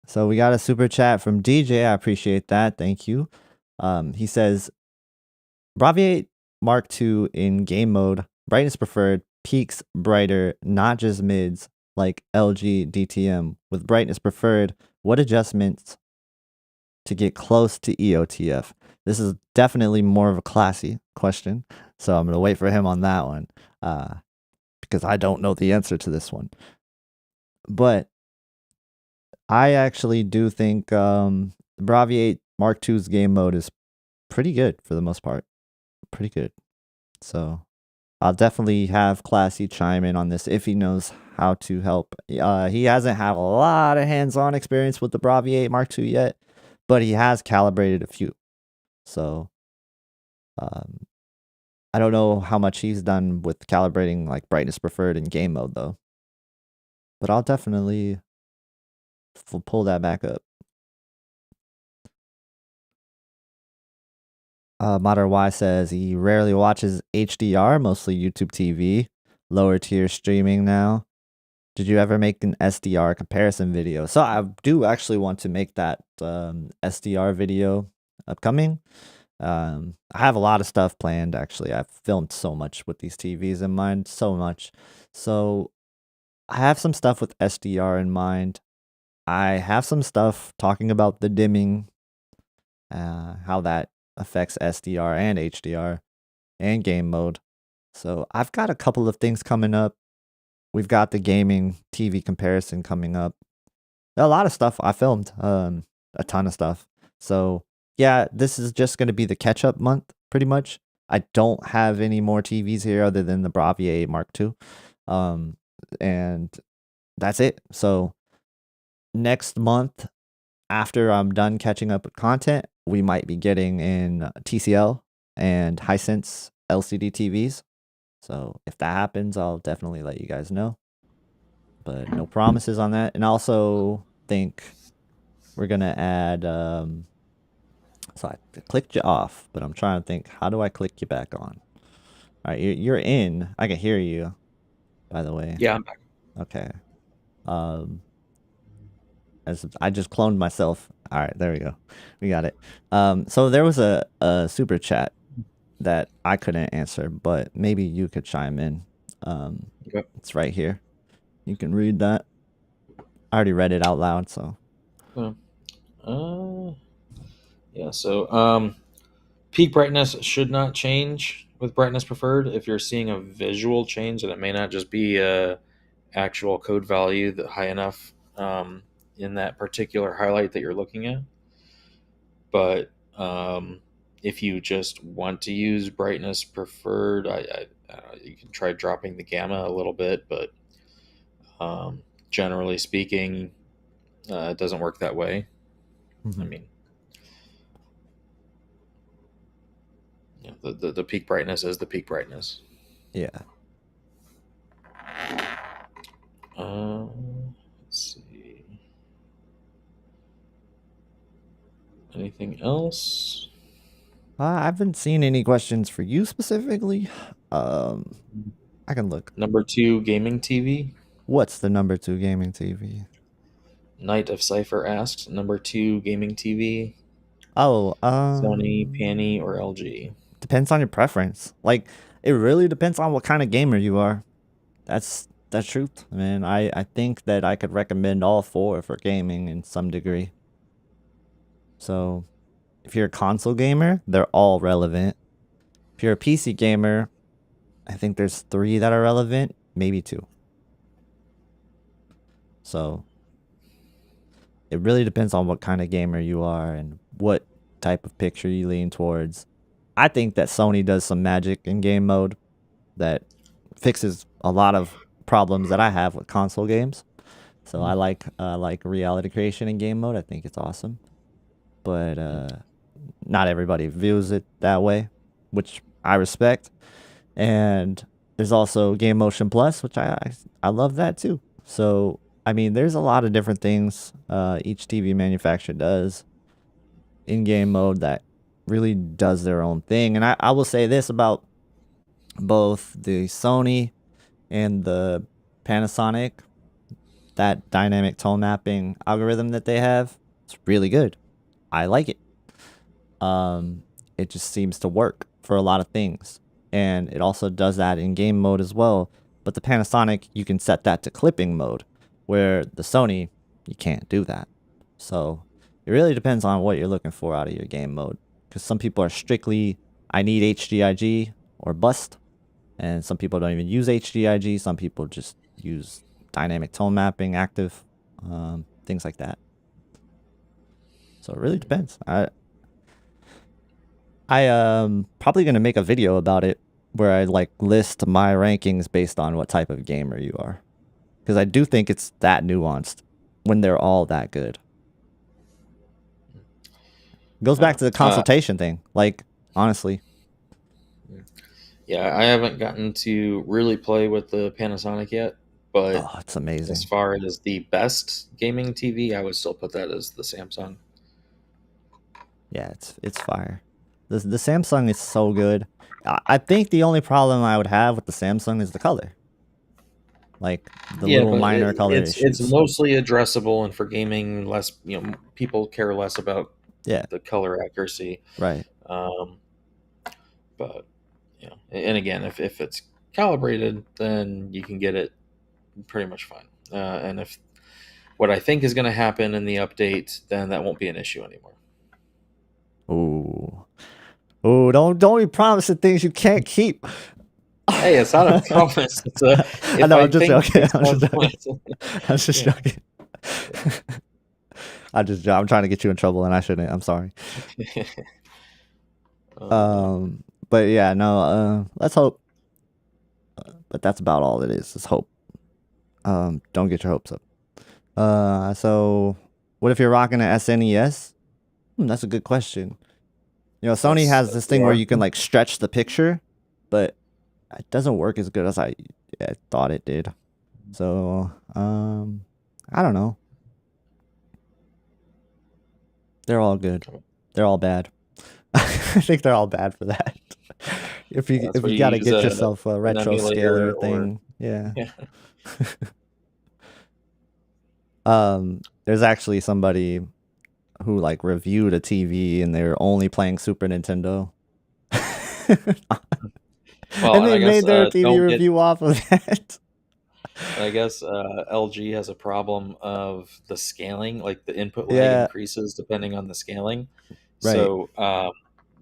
So we got a super chat from DJ. I appreciate that. Thank you. He says Bravia 8 Mark II in game mode, brightness preferred, peaks brighter, not just mids like LG DTM. With brightness preferred, what adjustments to get close to EOTF? This is definitely more of a classy question, so I'm gonna wait for him on that one because I don't know the answer to this one. But I actually do think the Bravia 8 Mark II's game mode is pretty good for the most part. Pretty good. So I'll definitely have Classy chime in on this if he knows how to help. He hasn't had a lot of hands-on experience with the Bravia 8 Mark II yet, but he has calibrated a few. So I don't know how much he's done with calibrating like brightness preferred in game mode though. But I'll definitely pull that back up. Modern Y says he rarely watches HDR, mostly YouTube TV, lower tier streaming now. Did you ever make an SDR comparison video? So I do actually want to make that SDR video upcoming. I have a lot of stuff planned actually. I've filmed so much with these TVs in mind, so much. So I have some stuff with SDR in mind. I have some stuff talking about the dimming, how that affects SDR and HDR and game mode. So I've got a couple of things coming up. We've got the gaming TV comparison coming up. A lot of stuff I filmed, a ton of stuff. So yeah, this is just going to be the catch-up month, pretty much. I don't have any more TVs here other than the Bravia 8 Mark II. And that's it. So next month, after I'm done catching up with content, we might be getting in TCL and Hisense LCD TVs. So if that happens, I'll definitely let you guys know. But no promises on that. And I also think we're going to add... so I clicked you off, but I'm trying to think, how do I click you back on? All right, you're in. I can hear you, by the way. Yeah, I'm back. Okay. As I just cloned myself. All right, there we go. We got it. So there was a super chat that I couldn't answer, but maybe you could chime in. Okay. It's right here. You can read that. I already read it out loud, so. Yeah. So peak brightness should not change with brightness preferred. If you're seeing a visual change, and it may not just be a actual code value that high enough in that particular highlight that you're looking at. But if you just want to use brightness preferred, I don't know, you can try dropping the gamma a little bit, but generally speaking, it doesn't work that way. Mm-hmm. I mean, the peak brightness is the peak brightness. Yeah. Let's see. Anything else? I haven't seen any questions for you specifically. Um, I can look. Number two, gaming TV. What's the number 2 gaming TV? Knight of Cipher asks, number two, gaming TV. Oh, Sony, Panny, or LG? depends on your preference. Like, it really depends on what kind of gamer you are. That's truth, man. I think that I could recommend all 4 for gaming in some degree. So, if you're a console gamer, they're all relevant. If you're a PC gamer, I think there's 3 that are relevant, maybe 2. So, it really depends on what kind of gamer you are and what type of picture you lean towards. I think that Sony does some magic in game mode that fixes a lot of problems that I have with console games. So I like reality creation in game mode. I think it's awesome, but not everybody views it that way, which I respect. And there's also Game Motion Plus, which I love that too. So I mean, there's a lot of different things each TV manufacturer does in game mode that really does their own thing. And I will say this about both the Sony and the Panasonic, that dynamic tone mapping algorithm that they have, it's really good. I like it. It just seems to work for a lot of things. And it also does that in game mode as well. But the Panasonic, you can set that to clipping mode, where the Sony, you can't do that. So it really depends on what you're looking for out of your game mode. Because some people are strictly, I need HDIG or bust. And some people don't even use HDIG. Some people just use dynamic tone mapping, active, things like that. So it really depends. I probably gonna make a video about it where I like list my rankings based on what type of gamer you are, because I do think it's that nuanced when they're all that good. Goes back to the consultation thing. Like, honestly, Yeah, I haven't gotten to really play with the Panasonic yet, but oh, it's amazing. as far as the best gaming TV, I would still put that as the Samsung. Yeah, it's fire. The Samsung is so good. I think the only problem I would have with the Samsung is the color, like the Yeah, little but minor color it's issues. mostly addressable, and for gaming, less people care less about Yeah, the color accuracy. right. Um, but and again, if it's calibrated, then you can get it pretty much fine. And if what I think is going to happen in the update, then that won't be an issue anymore. Ooh, ooh! Don't be promising things you can't keep. Hey, it's not a promise. It's a I if know. I I'm just think joking. it's I'm going just joking. to. I'm just Yeah. joking. I'm trying to get you in trouble, and I shouldn't. I'm sorry. But yeah, no. Let's hope. But that's about all it is hope. Don't get your hopes up. So what if you're rocking an SNES? That's a good question. You know, Sony has this thing where you can like stretch the picture, but it doesn't work as good as I thought it did. So, I don't know. They're all good. They're all bad. I think they're all bad for that. If you gotta get yourself a retro scaler thing, yeah. There's actually somebody who like reviewed a TV and they were only playing Super Nintendo. And they made their TV review off of that. I guess LG has a problem of the scaling, like the input lag increases depending on the scaling. Right. So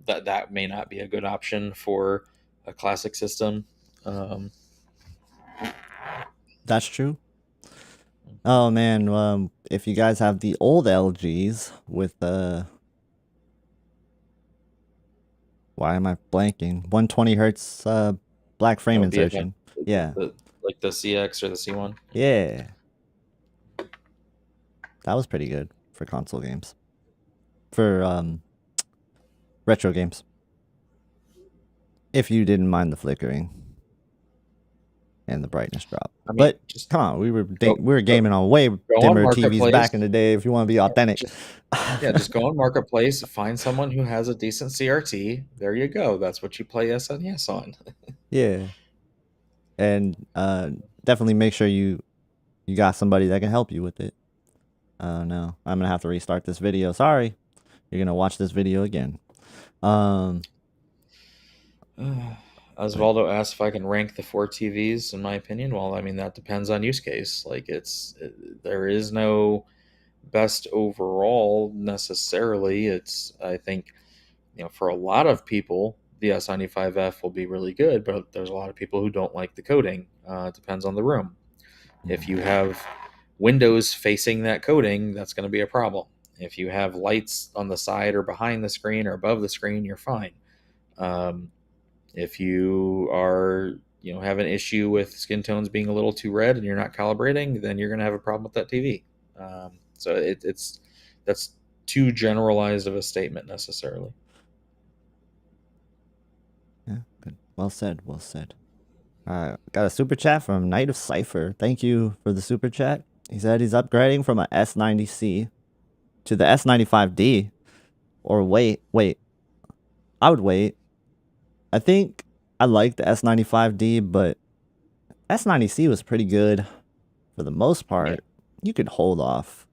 that may not be a good option for a classic system. That's true. Oh man, if you guys have the old LGs with why am I blanking? 120 hertz black frame insertion. Yeah. Like the CX or the C1. Yeah. That was pretty good for console games. For retro games. If you didn't mind the flickering. and the brightness drop. I mean, But just come on, we go were go, gaming on way go on dimmer TVs back in Marketplace. the day. If you want to be authentic, Just Yeah, just go on Marketplace, find someone who has a decent CRT. There you go. That's what you play SNES on. yeah, and definitely make sure you got somebody that can help you with it. No, I'm gonna have to restart this video. Sorry, you're gonna watch this video again. Um, but Osvaldo asked if I can rank the four TVs in my opinion. Well, I mean that depends on use case. There is no best overall necessarily. It's I think for a lot of people the S95F will be really good, but there's a lot of people who don't like the coating. It depends on the room. If you have windows facing that coating, that's going to be a problem. If you have lights on the side or behind the screen or above the screen, you're fine. Um, if you are have an issue with skin tones being a little too red and you're not calibrating, then you're going to have a problem with that TV. So that's too generalized of a statement necessarily. yeah, good. Well said. Well said. Got a super chat from Knight of Cipher. Thank you for the super chat. He said he's upgrading from a S90C to the S95D. Or wait. I would wait. I think I like the S95D, but S90C was pretty good for the most part. Yeah. You could hold off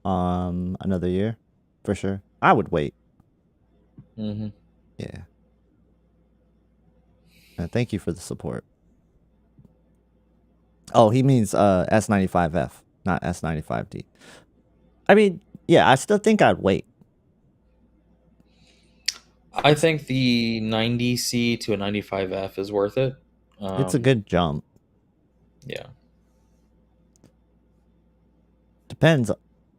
another year for sure. I would wait. Mm-hmm. Yeah. Thank you for the support. Oh, he means S95F, not S95D. I mean, yeah, I still think I'd wait. I think the 90C to a 95F is worth it. It's a good jump. Yeah. Depends.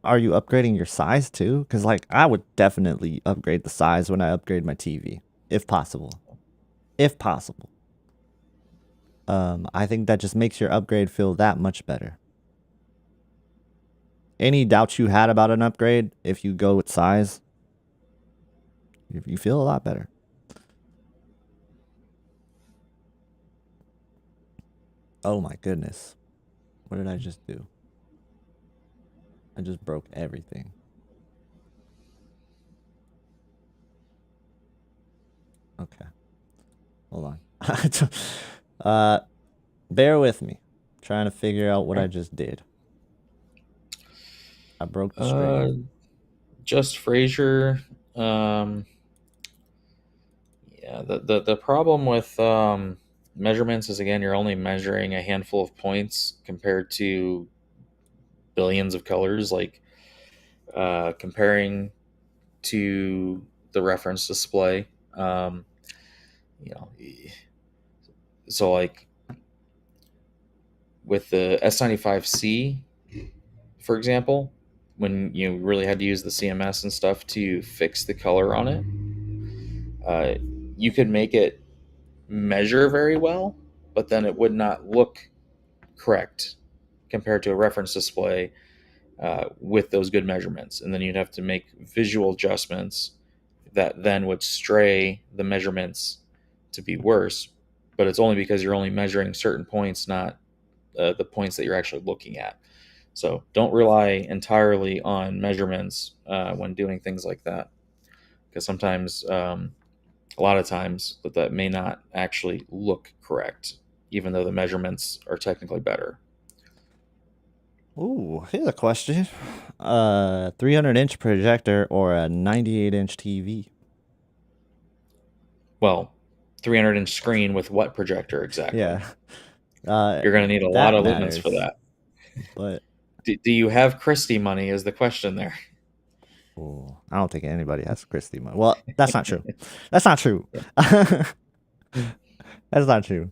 Are you upgrading your size too? Because like I would definitely upgrade the size when I upgrade my TV, if possible. If possible. I think that just makes your upgrade feel that much better. Any doubts you had about an upgrade, if you go with size, you feel a lot better. Oh my goodness. What did I just do? I just broke everything. Okay. Hold on. Bear with me. Trying to figure out what I just did. I broke the screen. Just Frazier. Yeah, the problem with measurements is again you're only measuring a handful of points compared to billions of colors. Like comparing to the reference display. You know, so like with the S95C, for example, when you really had to use the CMS and stuff to fix the color on it, you could make it measure very well, but then it would not look correct compared to a reference display with those good measurements. And then you'd have to make visual adjustments that then would stray the measurements to be worse. But it's only because you're only measuring certain points, not the points that you're actually looking at. So don't rely entirely on measurements when doing things like that, because sometimes, a lot of times, that may not actually look correct, even though the measurements are technically better. Ooh, here's a question. 300-inch projector or a 98-inch TV? Well, 300-inch screen with what projector exactly? Yeah. You're going to need a lot That of luminance for matters. that. But Do you have Christie money is the question there. ooh, I don't think anybody has Christie money. Well, that's not true. That's not true. That's not true.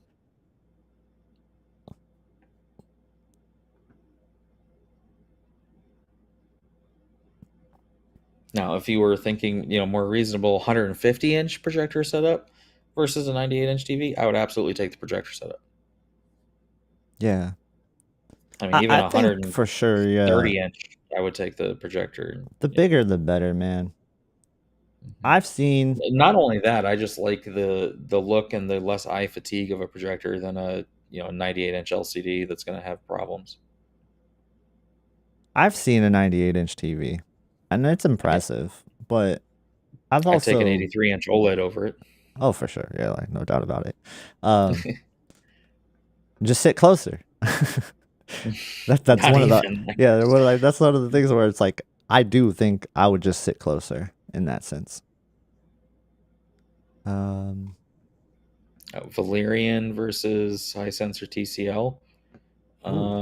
Now, if you were thinking, more reasonable 150-inch projector setup versus a 98-inch TV, I would absolutely take the projector setup. Yeah. I mean, even I a think for sure, yeah. 130-inch, I would take the projector. The bigger the better, man. I've seen Not only that, I just like the look and the less eye fatigue of a projector than a a 98-inch LCD that's going to have problems. I've seen a 98-inch TV, and it's Yeah, impressive. But I've I'd take an also 83-inch OLED over it. oh for sure, yeah, like no doubt about it. Um, just sit closer. That's Not one of the even. yeah, that's one of the things where it's like I do think I would just sit closer in that sense. Um, Valerian versus high sensor TCL. ooh,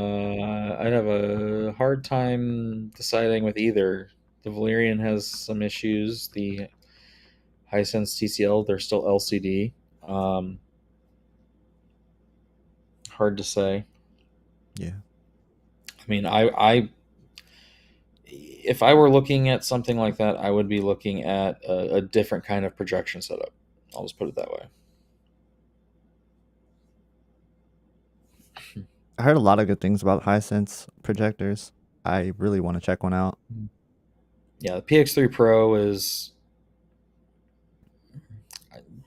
I'd have a hard time deciding with either. The Valerian has some issues. The Hisense TCL, they're still LCD. Um, Hard to say. yeah. I mean, if I were looking at something like that, I would be looking at a different kind of projection setup. I'll just put it that way. I heard a lot of good things about Hisense projectors. I really want to check one out. Yeah, the PX3 Pro is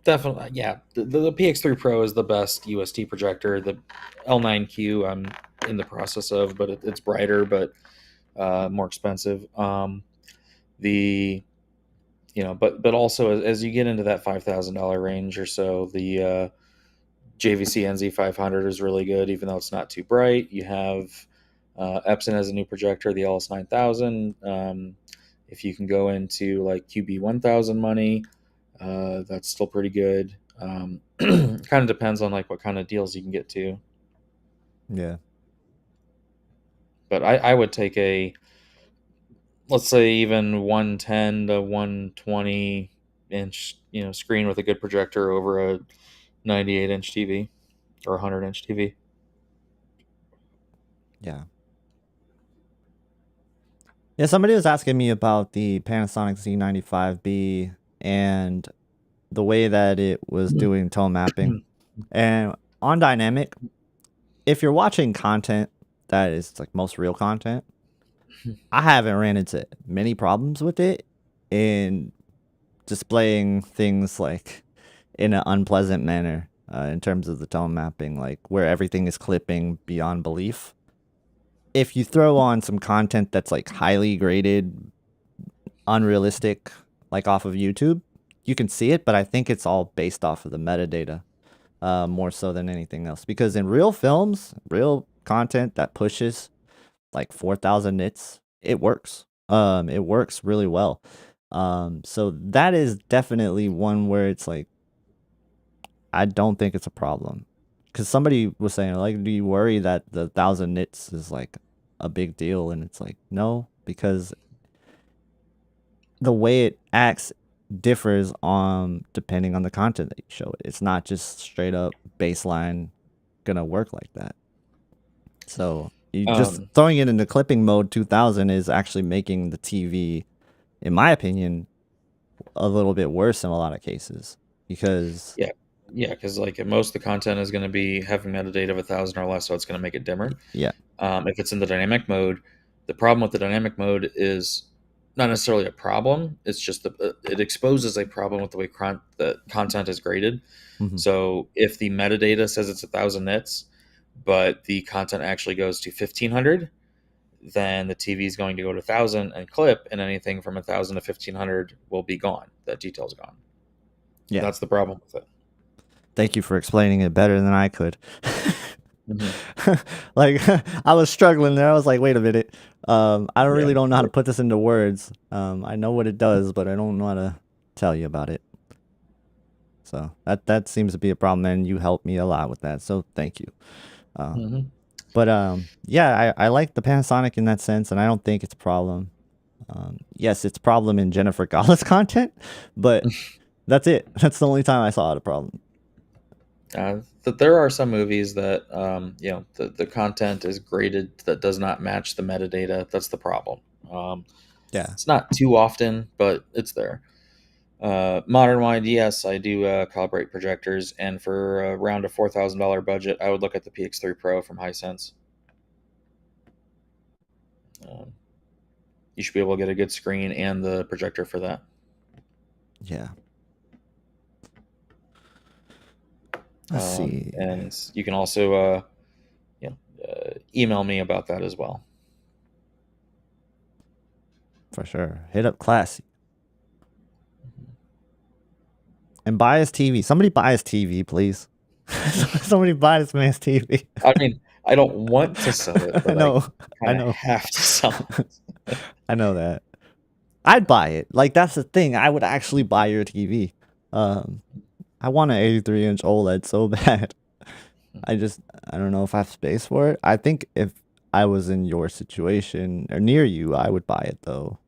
definitely, yeah. The PX3 Pro is the best UST projector. The L9Q I'm in the process of, but it's brighter, but more expensive. The but also as you get into that $5,000 range or so, the JVC NZ500 is really good, even though it's not too bright. You have Epson has a new projector, the LS9000. If you can go into like QB1000 money, that's still pretty good. Kind of depends on like what kind of deals you can get to. Yeah, But I would take a, let's say, even 110 to 120 inch screen with a good projector over a 98-inch TV or 100-inch TV. yeah. Yeah, somebody was asking me about the Panasonic Z95B and the way that it was doing tone mapping. And on dynamic, if you're watching content that is like most real content, I haven't ran into many problems with it in displaying things like in an unpleasant manner in terms of the tone mapping, like where everything is clipping beyond belief. If you throw on some content that's like highly graded, unrealistic, like off of YouTube, you can see it, but I think it's all based off of the metadata more so than anything else. Because in real films, real content that pushes like 4,000 nits, it works. It works really well. So that is definitely one where it's like I don't think it's a problem. Because somebody was saying, like, do you worry that the 1,000 nits is like a big deal? And it's like, no, because the way it acts differs depending on the content that you show it. It's not just straight up baseline gonna work like that. So you just Um, throwing it into clipping mode 2000 is actually making the TV, in my opinion, a little bit worse in a lot of cases because yeah, yeah, because like most of the content is going to be having metadata of 1,000 or less, so it's going to make it dimmer. yeah, If it's in the dynamic mode, the problem with the dynamic mode is not necessarily a problem. It's just it exposes a problem with the way the content is graded. mhm, So if the metadata says it's 1,000 nits, but the content actually goes to 1,500, then the TV is going to go to 1,000 and clip, and anything from 1,000 to 1,500 will be gone. That detail's gone. yeah. That's the problem with it. Thank you for explaining it better than I could. Mhm. Like I was struggling there. I was like, wait a minute. I don't Yeah. really don't know how to put this into words. I know what it does, but I don't know how to tell you about it. So that seems to be a problem, and you helped me a lot with that. So thank you. Um, Hmm. but yeah, I like the Panasonic in that sense, and I don't think it's a problem. Yes, it's a problem in Jennifer Gall's content, but that's it. That's the only time I saw it a problem. That there are some movies that the content is graded that does not match the metadata. That's the problem. Um, Yeah, it's not too often, but it's there. Modern wide, yes, I do calibrate projectors, and for around a $4,000 budget, I would look at the PX3 Pro from Hisense. Um, you should be able to get a good screen and the projector for that. yeah. Let's see. And you can also email me about that as well. For sure. Hit up Classy. And buy his TV. Somebody buy his TV, please. Somebody buy this man's TV. I mean, I don't want to sell it, but I I kind of know. have to sell it. I know that. I'd buy it. Like, that's the thing. I would actually buy your TV. I want an 83-inch OLED so bad. I don't know if I have space for it. I think if I was in your situation or near you, I would buy it though.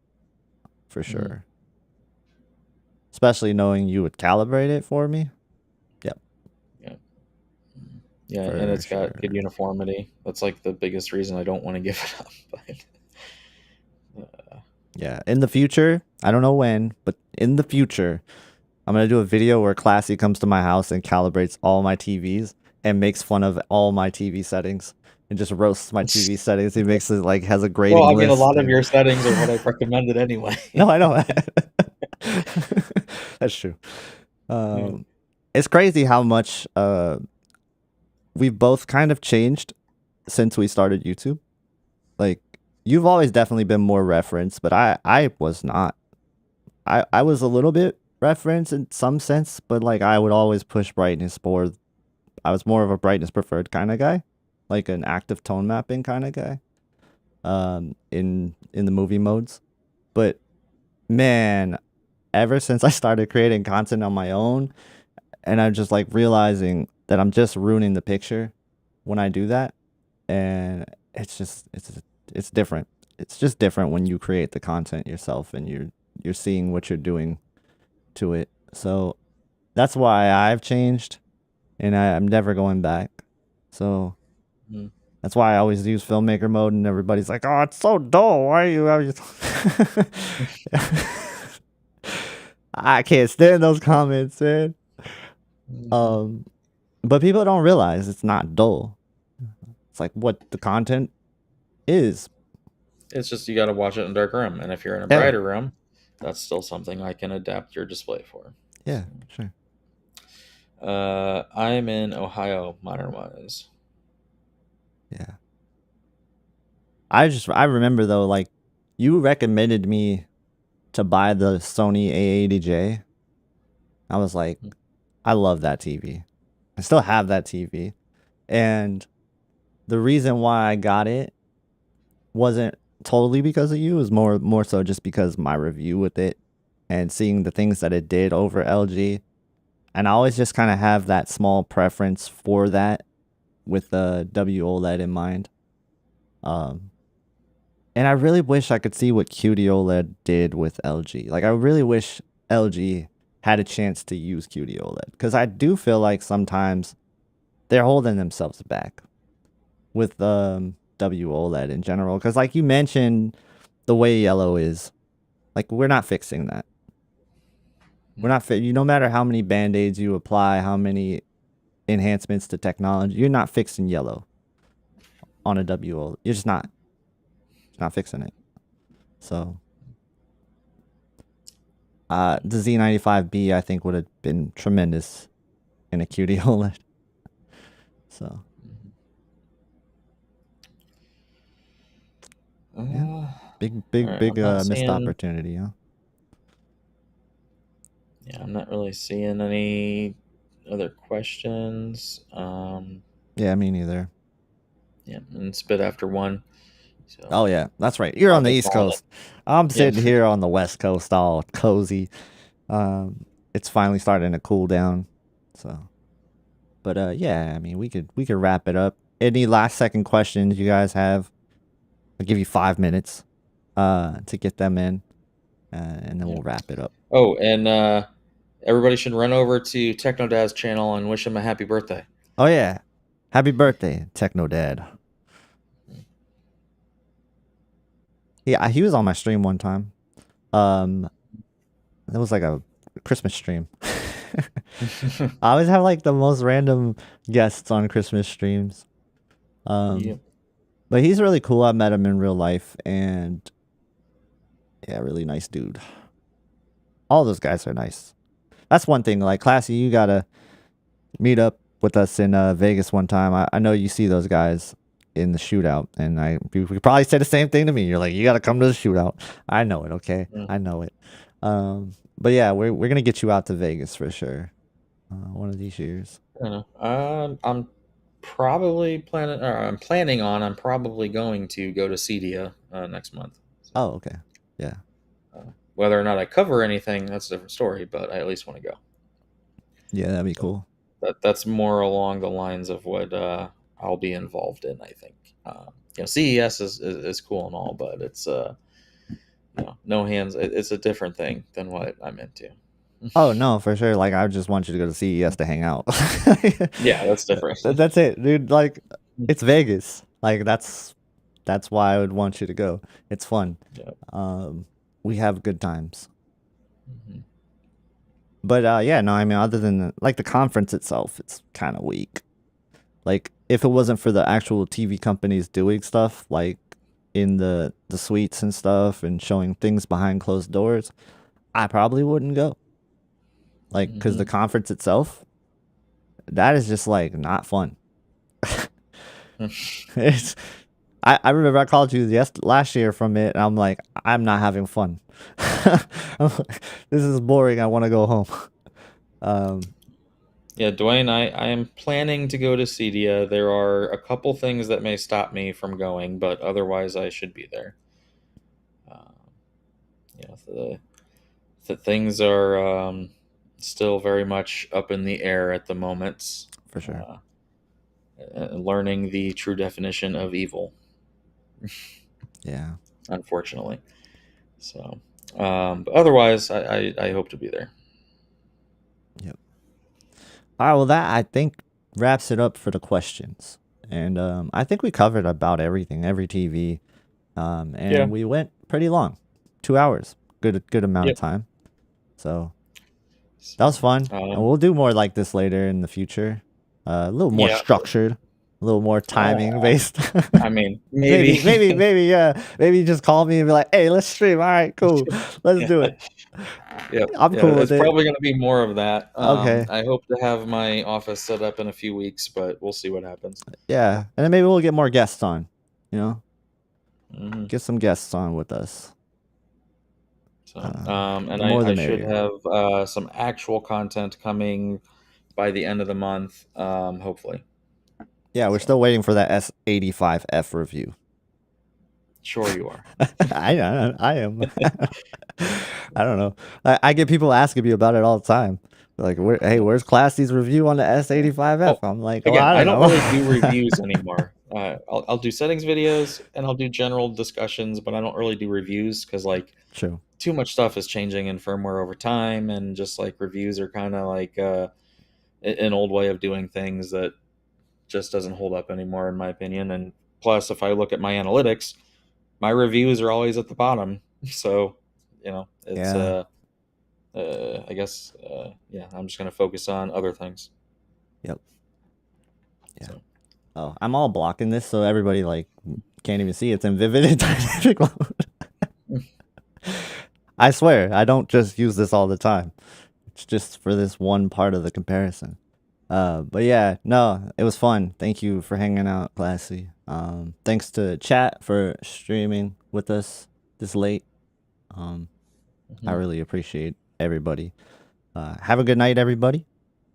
For sure. Especially knowing you would calibrate it for me. Yep. Yeah, and it's got good uniformity. That's like the biggest reason I don't want to give it up. Yeah, in the future, I don't know when, but in the future, I'm going to do a video where Classy comes to my house and calibrates all my TVs and makes fun of all my TV settings and just roasts my TV settings. He makes it like has a grading list. Well, I mean, a lot of your settings are what I've recommended anyway. No, I know that. That's true. It's crazy how much we've both kind of changed since we started YouTube. Like, you've always definitely been more reference, but I was not. I was a little bit reference in some sense, but like I would always push brightness more. I was more of a brightness preferred kind of guy, like an active tone mapping kind of guy. In the movie modes, but man, ever since I started creating content on my own, and I'm just like realizing that I'm just ruining the picture when I do that, and it's different. It's just different when you create the content yourself and you're seeing what you're doing to it. So that's why I've changed, and I'm never going back. So that's why I always use filmmaker mode, and everybody's like, "Oh, it's so dull. Why are you?" I can't stand those comments, man. But people don't realize it's not dull. It's like what the content is. It's just you got to watch it in a dark room, and if you're in a brighter room, that's still something I can adapt your display for. Yeah, sure. I'm in Ohio, modern-wise. Yeah. I remember though, like, you recommended me to buy the Sony A80J. I was like, I love that TV. I still have that TV. And the reason why I got it wasn't totally because of you. It was more so just because my review with it and seeing the things that it did over LG. And I always just kind of have that small preference for that with the WOLED in mind. And I really wish I could see what QD OLED did with LG. Like, I really wish LG had a chance to use QD OLED, because I do feel like sometimes they're holding themselves back with WOLED in general. Because like you mentioned, the way yellow is, like, we're not fixing that. We're not no matter how many band-aids you apply, how many enhancements to technology, you're not fixing yellow on a WOLED. You're just not. Not fixing it. So the Z95B I think would have been tremendous in a QD OLED. So yeah. Big right, missed opportunity, huh? Yeah, I'm not really seeing any other questions. Yeah, me neither. Yeah, and it's a bit after 1. So oh yeah, that's right. You're on the East Coast. I'm sitting here on the West Coast, all cozy. It's finally starting to cool down. So, but yeah, I mean, we could wrap it up. Any last second questions you guys have? I'll give you 5 minutes, to get them in, and then we'll wrap it up. Oh, and everybody should run over to TechnoDad's channel and wish him a happy birthday. Oh yeah, happy birthday, TechnoDad. Yeah, he was on my stream one time. It was like a Christmas stream. I always have like the most random guests on Christmas streams. But he's really cool. I met him in real life, and yeah, really nice dude. All those guys are nice. That's one thing. Like, Classy, you gotta meet up with us in Vegas one time. I know you see those guys in the shootout, and you probably said the same thing to me. You're like, you got to come to the shootout. I know it. Okay, Mm. I know it. But yeah, we're gonna get you out to Vegas for sure. One of these years. You know, I'm probably planning, or I'm probably going to go to Cedia next month. So, Oh, okay. Yeah. whether or not I cover anything, that's a different story, but I at least want to go. Yeah, that'd be So cool. that's more along the lines of what I'll be involved in, I think. CES is cool and all, but it's no hands. It's a different thing than what I'm into. Oh no, for sure. Like I just want you to go to CES to hang out. Yeah, that's different. That's it, dude. Like it's Vegas. Like that's why I would want you to go. It's fun. Yeah. We have good times. Mhm. But yeah, no, I mean, other than like the conference itself, it's kind of weak. Like if it wasn't for the actual TV companies doing stuff, like in the suites and stuff, and showing things behind closed doors, I probably wouldn't go. Like, because the Mhm. conference itself, that is just like not fun. It's I remember I called you last year from it, and I'm like, I'm not having fun. I'm like, this is boring. I want to go home. Um, Yeah, Dwayne, I am planning to go to Cedia. There are a couple things that may stop me from going, but otherwise I should be there. Uh, the things are still very much up in the air at the moment. for sure. Uh, Learning the true definition of evil, Yeah. unfortunately. So, but otherwise, I hope to be there. Yep. All right. Well, that I think wraps it up for the questions, and I think we covered about everything, every TV, Yeah. and we went pretty long, 2 hours. Good amount of Yep. time. So that was So, fun, and we'll do more like this later in the future. A little more yeah. structured, a little more timing Uh, based. I mean, Maybe, yeah. Maybe you just call me and be like, "Hey, let's stream." All right, cool. Let's do it. Yep. I'm Yeah, cool it's with it. probably going to be more of that. Okay. I hope to have my office set up in a few weeks, but we'll see what happens. Yeah, and then maybe we'll get more guests on. You know, Hmm. get some guests on with us. So, The and more the I should merrier. have some actual content coming by the end of the month, hopefully. Yeah, we're So, still waiting for that S85F review. sure you are. I am. I don't know. I get people asking me about it all the time. They're like, hey, where's Classy's review on the S85F? Oh, I'm like, well, again, I I don't don't know. really do reviews anymore. I'll do settings videos and I'll do general discussions, but I don't really do reviews because like True. too much stuff is changing in firmware over time, and just like reviews are kind of like an old way of doing things that just doesn't hold up anymore, in my opinion. And plus, if I look at my analytics, my reviews are always at the bottom. So, it's Yeah. I guess yeah, I'm just gonna focus on other things. Yep. Yeah. So, Oh, I'm all blocking this so everybody like can't even see it's in vivid and dynamic mode. I swear, I don't just use this all the time. It's just for this one part of the comparison. But yeah, no, it was fun. Thank you for hanging out, Classy. Thanks to chat for streaming with us this late. I mhm. really appreciate everybody. Have a good night, everybody.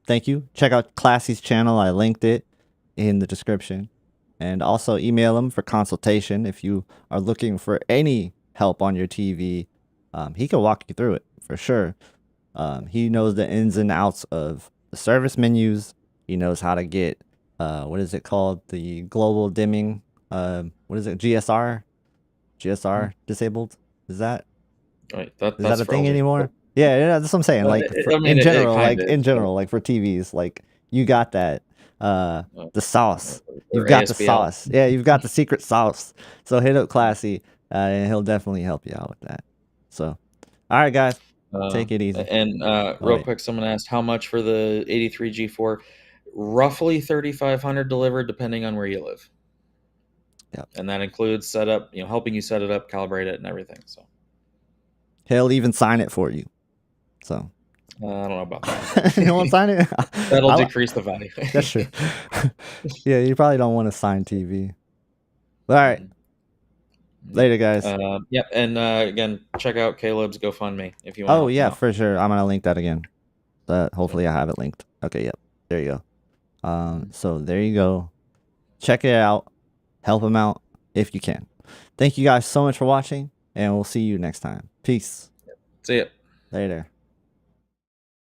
Thank you. Check out Classy's channel. I linked it in the description. And also email him for consultation if you are looking for any help on your TV. He can walk you through it for sure. He knows the ins and outs of the service menus. He knows how to get what is it called? The global dimming. What is it? GSR disabled. Is that Right, is that that's a for thing LG. anymore? Yeah, that's what I'm saying. Like I mean, it kind of is, in but, general, like for TVs, like you got that the sauce. You've or got the ASBL. sauce. Yeah, you've got the secret sauce. So hit up Classy, and he'll definitely help you out with that. So, all right, guys, Uh, take it easy. and Oh real wait, quick, someone asked how much for the 83 G4. Roughly 3,500 delivered, depending on where you live, yep. and that includes setup, helping you set it up, calibrate it, and everything. So, He'll even sign it for you. So I don't know about that. You don't want to sign it? That'll decrease the value. That's true. Yeah, you probably don't want to sign TV. All right. Later, guys. Yep, and again, check out Caleb's GoFundMe if you want. Oh yeah, for sure. I'm gonna link that again. But hopefully I have it linked. Okay, yep. There you go. So there you go. Check it out. Help him out if you can. Thank you guys so much for watching, and we'll see you next time. Peace. See ya. Later.